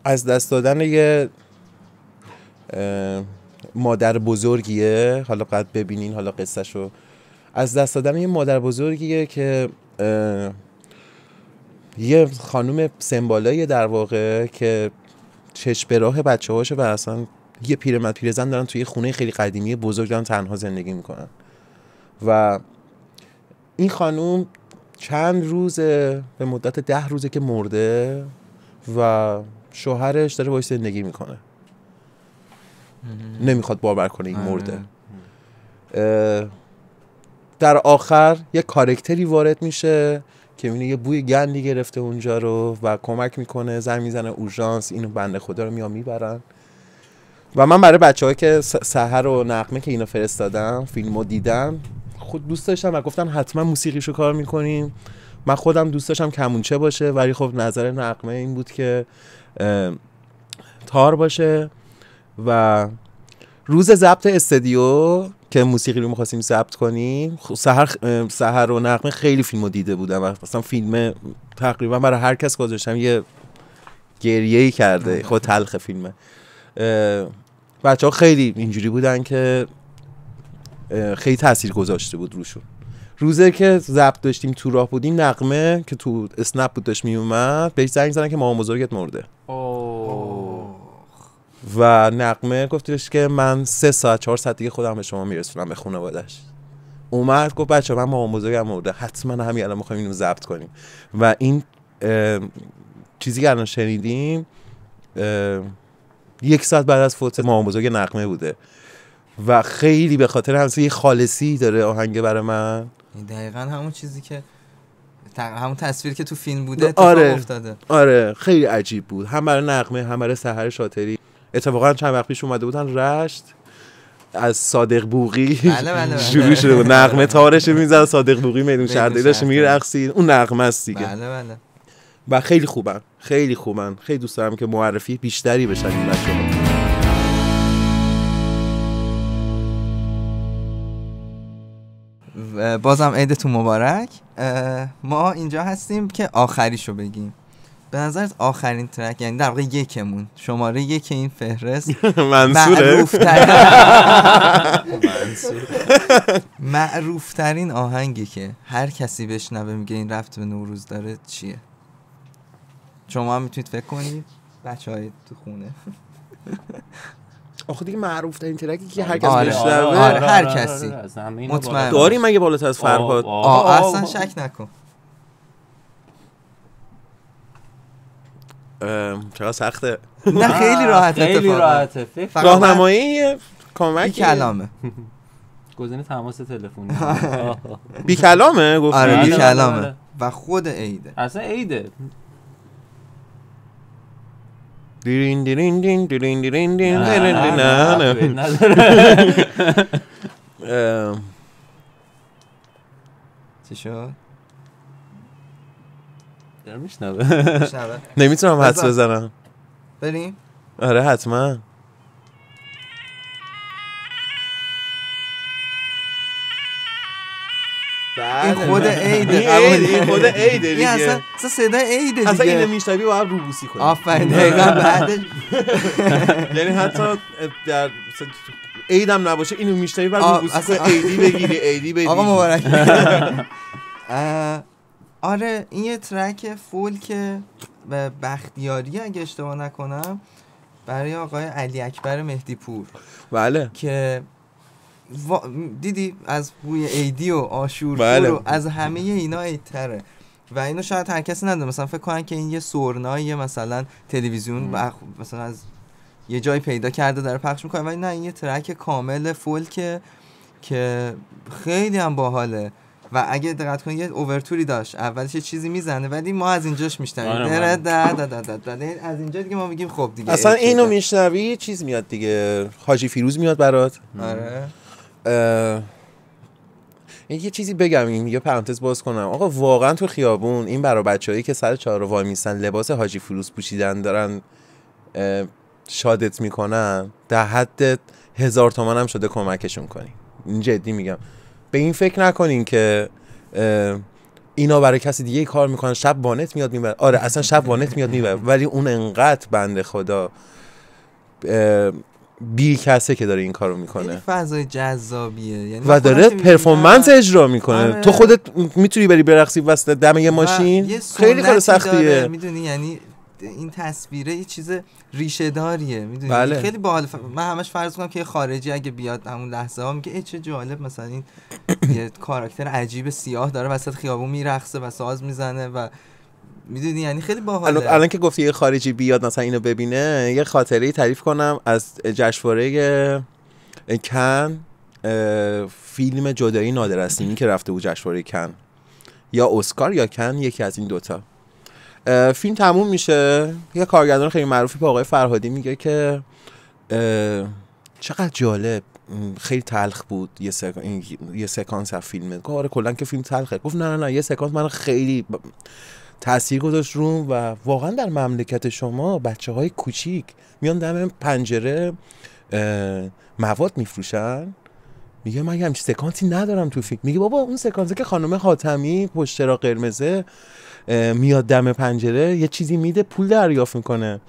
از دست دادن یه مادر بزرگیه. حالا قد ببینین حالا قصه‌شو. از دست دادن یه مادر بزرگیه که یه خانم سمبالایی در واقع که چشم به راه بچه‌هاشه و اصلا یه پیرمرد پیرزن دارن توی خونه خیلی قدیمی بزرگ دارن تنها زندگی میکنن و این خانوم چند روزه، به مدت 10 روزه که مرده و شوهرش داره باهاش زندگی میکنه، نمیخواد باور کنه این مرده. در آخر یه کاراکتری وارد میشه که میبینه یه بوی گندی گرفته اونجا رو و کمک میکنه، زنگ میزنه اورژانس، اینو بنده خدا رو میبرن. و من برای بچه‌ها که سحر و نغمه که اینو فرستادم فیلمو دیدن خود دوست داشتم و گفتن حتما موسیقیشو کار میکنیم من خودم دوست داشتم کمونچه باشه، ولی خب نظر نغمه این بود که تار باشه. و روز ضبط استودیو که موسیقی رو می‌خواستیم ضبط کنیم، سحر و نغمه خیلی فیلمو دیده بودم و مثلا فیلم تقریبا برای هر کس گذاشتم یه گریه‌ای کرده. خود تلخ فیلمه. بچه‌ها خیلی اینجوری بودن که خیلی تاثیر گذاشته بود روشون. روزه که ضبط داشتیم تو راه بودیم، نغمه که تو اسنپ بود داشت میومد بهش زنگ زدن که مامان بزرگت مرده. و نغمه گفتش که من 3 ساعت 4 ساعت دیگه خودم به شما میرسونم به خانواده‌اش. اومد گفت بچه من مامان بزرگم مرده، حتما همین الان می‌خوایم اینو ضبط کنیم. و این چیزی که الان شنیدیم 1 ساعت بعد از فوت مامان بزرگ نغمه بوده و خیلی به خاطر همین خالصی داره آهنگ برای من. دقیقاً همون چیزی که همون تصویر که تو فیلم بوده اتفاق افتاده. آره خیلی عجیب بود، هم برای نغمه هم برای سحر شاطری. اتفاقا چند وقت پیش اومده بودن رشت، از صادق بوقی بله. شروع شده بود، نغمه تارش میزد، صادق بوقی میدون شهرداری داشت میرقصید، اون نغمه است دیگه. بله. و خیلی خوبن، خیلی دوست دارم که معرفی بیشتری بشن این بچه‌ها. بازم عیدتون مبارک. ما اینجا هستیم که آخریشو بگیم. به نظرت آخرین ترک، یعنی در واقع یکمون، شماره 1 این فهرست، معروفترین آهنگی که هر کسی بشنوه میگه این ربط به نوروز داره چیه؟ شما هم میتونید فکر کنید، بچهای تو خونه. آخه دیگه معروف ترین ترکی که هر کس بشنوه. آره هر کسی مطمئن داریم مگه بالاتر از فرهاد؟ اصلا شک نکن. چقدر سخته. نه خیلی راحته. خیلی راحته. راهنمایی کمک کلامه. گزینه تماس تلفنی. بی کلامه گفتی؟ آره بی کلامه و خود عیده. اصلا عیده. دیرین دیرین دین دیرین دیرین دین. نه چی شد؟ میشنوه. نمیتونم حدس بزنم. بریم؟ آره حتما. این خود عیده. این خود عیده دیگه. اصلا صدای عیده دیگه. اصلا اینو میشنوی باید روبوسی کنی. آفرین دقیقاً بعدش. یعنی حتی در عیدم نباشه اینو میشنوی باید روبوسی کنی، عیدی بگیری، عیدی بدی. آقا مبارک. آره این یه ترک فولک به بختیاری اگه اشتباه نکنم برای آقای علی اکبر مهدی پور. بله. که دیدی از بوی عیدی و آشور بله. و از همه اینا عیدتره و اینو شاید هر کسی نداره. مثلا فکر کنن که این یه سرناییه، مثلا تلویزیون مثلا از یه جای پیدا کرده داره پخش میکنه، ولی نه این یه ترک کامل فولک که خیلی هم باحاله. و اگه دقت کنید یه اوورتوری داشت، اولش یه چیزی میزنه ولی ما از اینجاش میشنویم. از اینجا دیگه ما میگیم خب دیگه اصلا اینو میشنوی چیز میاد دیگه، حاجی فیروز میاد برات. آره. یه چیزی بگم، یه پرانتز باز کنم. آقا واقعا تو خیابون این برای بچه‌هایی که سر چهار وای میسن لباس حاجی فیروز پوشیدن دارن شادت میکنن، در حد 1000 تومان هم شده کمکشون کنی. این جدی میگم. به این فکر نکنین که اینا برای کسی دیگه کار میکنن، شب وانت میاد میبره. آره اصلا شب وانت میاد میبره، ولی اون انقدر بنده خدا بی کسه که داره این کارو میکنه. فضای جذابیه، یعنی و داره پرفورمنس اجرا میکنه. آره. تو خودت میتونی بری برقصی وسط دم یه ماشین؟ خیلی کار سختیه. میدونی یعنی این تصویره یه چیز ریشه داریه، میدونی. بله. خیلی باحال. من همش فرض کنم که خارجی اگه بیاد همون لحظه ها میگه ای چه جالب، مثلا این یه کاراکتر عجیب سیاه داره وسط خیابون میرقصه و ساز میزنه و میدونی یعنی خیلی باحاله. الان که گفتی یه خارجی بیاد مثلا اینو ببینه، یه خاطره تعریف کنم از جشنواره کن، فیلم جدایی نادر اسیمی که رفته بود جشنواره کن، یا اسکار یا کن، یکی از این دوتا. فیلم تموم میشه، یه کارگردان خیلی معروفی به آقای فرهادی میگه که چقدر جالب خیلی تلخ بود یه سکانس از فیلمه. گفت آره کلا که فیلم تلخه. گفت نه یه سکانس من خیلی تاثیر گذاشت روم و واقعا در مملکت شما بچه‌های کوچیک میان دم پنجره مواد میفروشن. میگه من همچین سکانسی ندارم تو فیلم. میگه بابا اون سکانسی که خانم حاتمی پشت چراغ قرمزه میاد دم پنجره یه چیزی میده پول دریافت میکنه.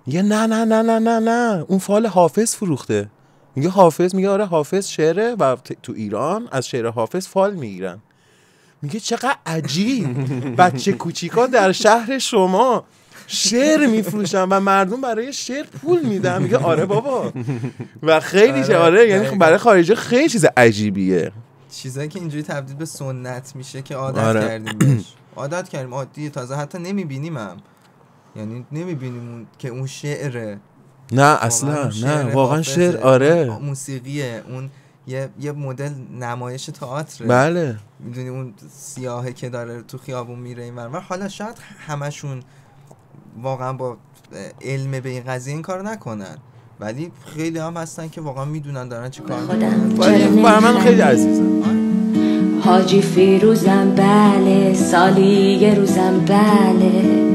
میگه نه اون فال حافظ فروخته. میگه حافظ؟ میگه آره حافظ شعره و تو ایران از شعر حافظ فال میگیرن. میگه چقدر عجیب بچه کوچیکا در شهر شما شعر میفروشن و مردم برای شعر پول میدن. میگه آره بابا و خیلی آره یعنی برای خارجی خیلی چیز عجیبیه. چیزایی که اینجوری تبدیل به سنت میشه که عادت کردیم بهش. عادت کردیم عادیه، تازه حتی نمیبینیم هم. یعنی نمیبینیم که اون شعره. نه اصلا نه واقعا شعر آره موسیقیه، اون یه مدل نمایش تئاتر. بله میدونی اون سیاهه که داره تو خیابون میره اینور. حالا شاید همشون واقعا با علم به این قضیه این کار نکنن، ولی خیلی هم هستن که واقعا میدونن دارن چی کار میکنن. برای من خیلی عزیزم. حاجی فیروزم بله، سالی یه روزم بله.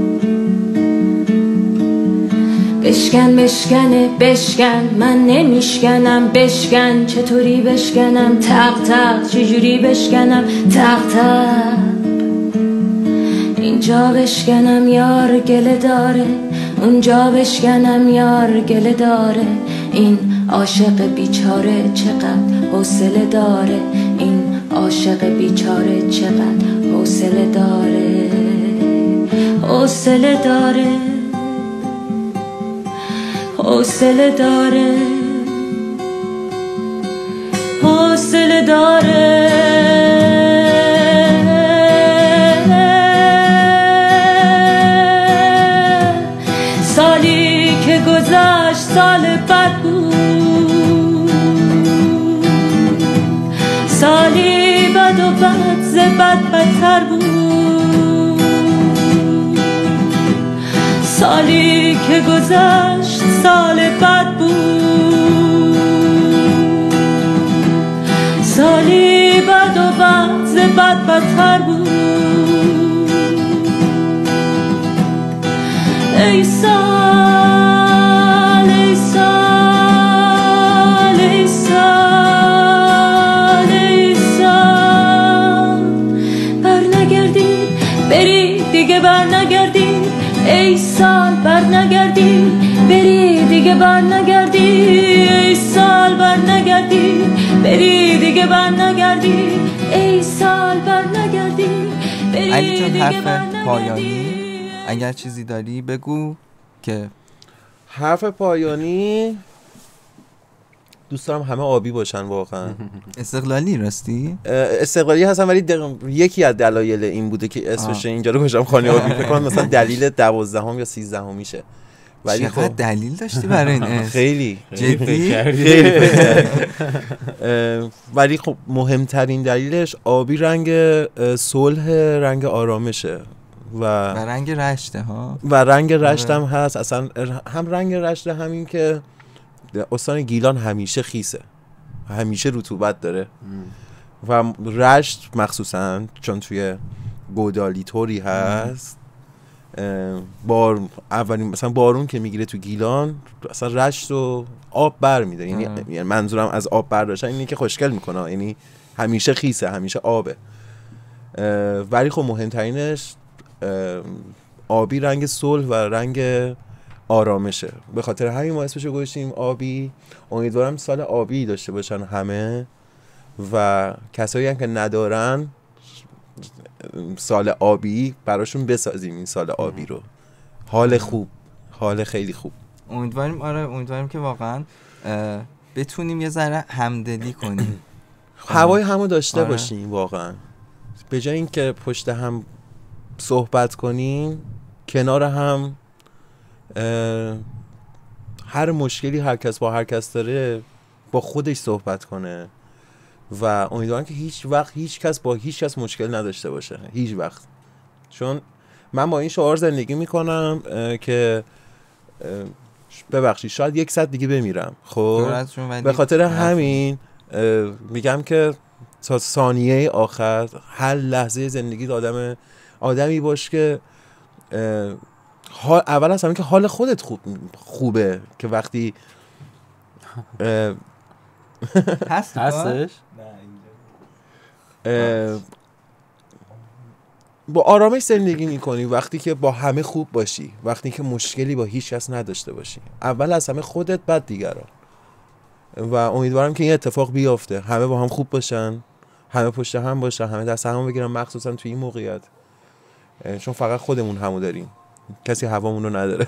بشکن من نمیشکنم. بشکن چطوری بشکنم؟ تق چجوری بشکنم؟ تق اینجا بشکنم یار گله داره، اونجا بشکنم یار گله داره. این عاشق بیچاره چقدر حوصله داره، این عاشق بیچاره چقدر حوصله داره. حوصله داره، حوصله داره، حوصله داره. سالی که گذشت سال بد بود، سالی بد و بد ز بد بدتر بود. سالی که گذشت سال بد بود، سالی بد و بد ز بد بدتر بود. ای سال ای سال ای سال ای سال، برنگردی بری دیگه برنگردی. ای سال برنگردی بری دیگه برنگردی. ای سال برنگردی بری دیگه برنگردی. ای سال برنگردی بری دیگه حرف پایانی اگر چیزی داری بگو. که حرف پایانی دوست دارم همه آبی باشن واقعا. استقلالی راستی؟ استقلالی هستم ولی یکی از دلایل این بوده که اسمش اینجا رو گذاشتم خانه آبی. فکر کنم مثلا دلیل 12 یا 13 میشه. ولی خب دلیل داشتی برای این اسم؟ خیلی جدی؟ ولی خب مهمترین دلیلش آبی رنگ صلح، رنگ آرامشه و رنگ رشته ها. و رنگ رشت هم هست. اصلا هم رنگ رشت همین که استان گیلان همیشه خیسه، همیشه رطوبت داره و رشت مخصوصا چون توی گودالی طوری هست. اولین مثلا بارون که میگیره تو گیلان اصلا رشت و آب بر میده. یعنی منظورم از آب برداشتن اینه که خوشگل میکنه، یعنی همیشه خیسه، همیشه آبه. ولی خب مهمترینش آبی رنگ صلح و رنگ آرامشه. به خاطر همین ما اسمشو گذاشتیم آبی. امیدوارم سال آبی داشته باشن همه و کسایی هم که ندارن سال آبی براشون بسازیم. این سال آبی رو حال خوب، حال خیلی خوب. امیدواریم امیدواریم که واقعا بتونیم یه ذره همدلی کنیم، هوای همو داشته باشیم واقعا. به جای این که پشت هم صحبت کنیم، کنار هم هر مشکلی هر کس با هر کس داره با خودش صحبت کنه و امیدوارم که هیچ وقت هیچ کس با هیچ کس مشکل نداشته باشه، هیچ وقت. چون من با این شعار زندگی میکنم که ببخشید شاید 1 ساعت دیگه بمیرم. خب به خاطر همین میگم که تا ثانیه آخر هر لحظه زندگی آدمی باش که اول از همین که حال خودت خوبه که وقتی هستش با آرامش زندگی میکنی، وقتی که با همه خوب باشی، وقتی که مشکلی با هیچ کس نداشته باشی، اول از همه خودت بعد دیگران. و امیدوارم که این اتفاق بیفته، همه با هم خوب باشن، همه پشت هم باشن، همه دست هم بگیرن، مخصوصا توی این موقعیت، چون فقط خودمون همو داریم، کسی هوامون رو نداره.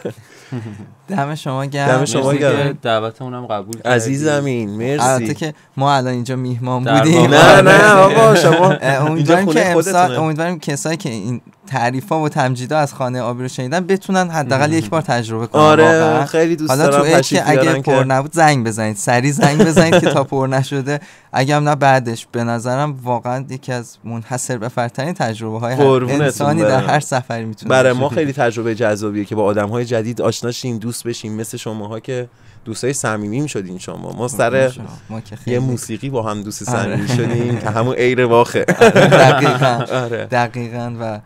دم شما گرم. دم شما گرم. دعوتمون هم قبول کردی عزیزمین، مرسی. البته که ما الان اینجا میهمان بودیم. نه آقا شما امیدواریم کسایی که این تعریفا و تمجیدا از خانه آبی رو شنیدن بتونن حداقل یک بار تجربه کنن. آره خیلی دوست دارم. حالا تو اگه پر نبود زنگ بزنید، سریع زنگ بزنید که تا پر نشده، اگه هم نه بعدش. به نظرم واقعا یکی از منحصر به فردترین تجربه های انسانی در هر سفری میتونه برای ما خیلی تجربه جذابیه که با آدم‌های جدید آشنا شیم، دوست بشیم، مثل شماها که دوستای صمیمیم شدین. ما سر یه موسیقی با هم دوست صمیمی شدیم که همون ایر واخه. دقیقاً و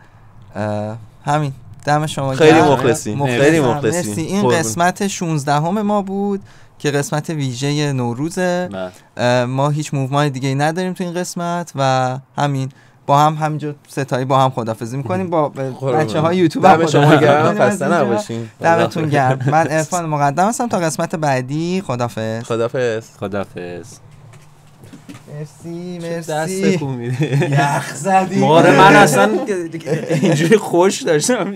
همین. دم شما خیلی مخلصیم. خیلی مخلصیم. این قسمت 16 ما بود که قسمت ویژه نوروزه. ما هیچ موومان دیگه نداریم تو این قسمت و همین با هم همینجا ستایی با هم خدافظی میکنیم. با بچه‌های یوتیوب هم شما گرم، خسته نباشین. دمتون گرم. من عرفان مقدم هستم تا قسمت بعدی. خدافظ. مرسی دست خوب میده. یخ زدی. من اصلا اینجوری خوش داشتم.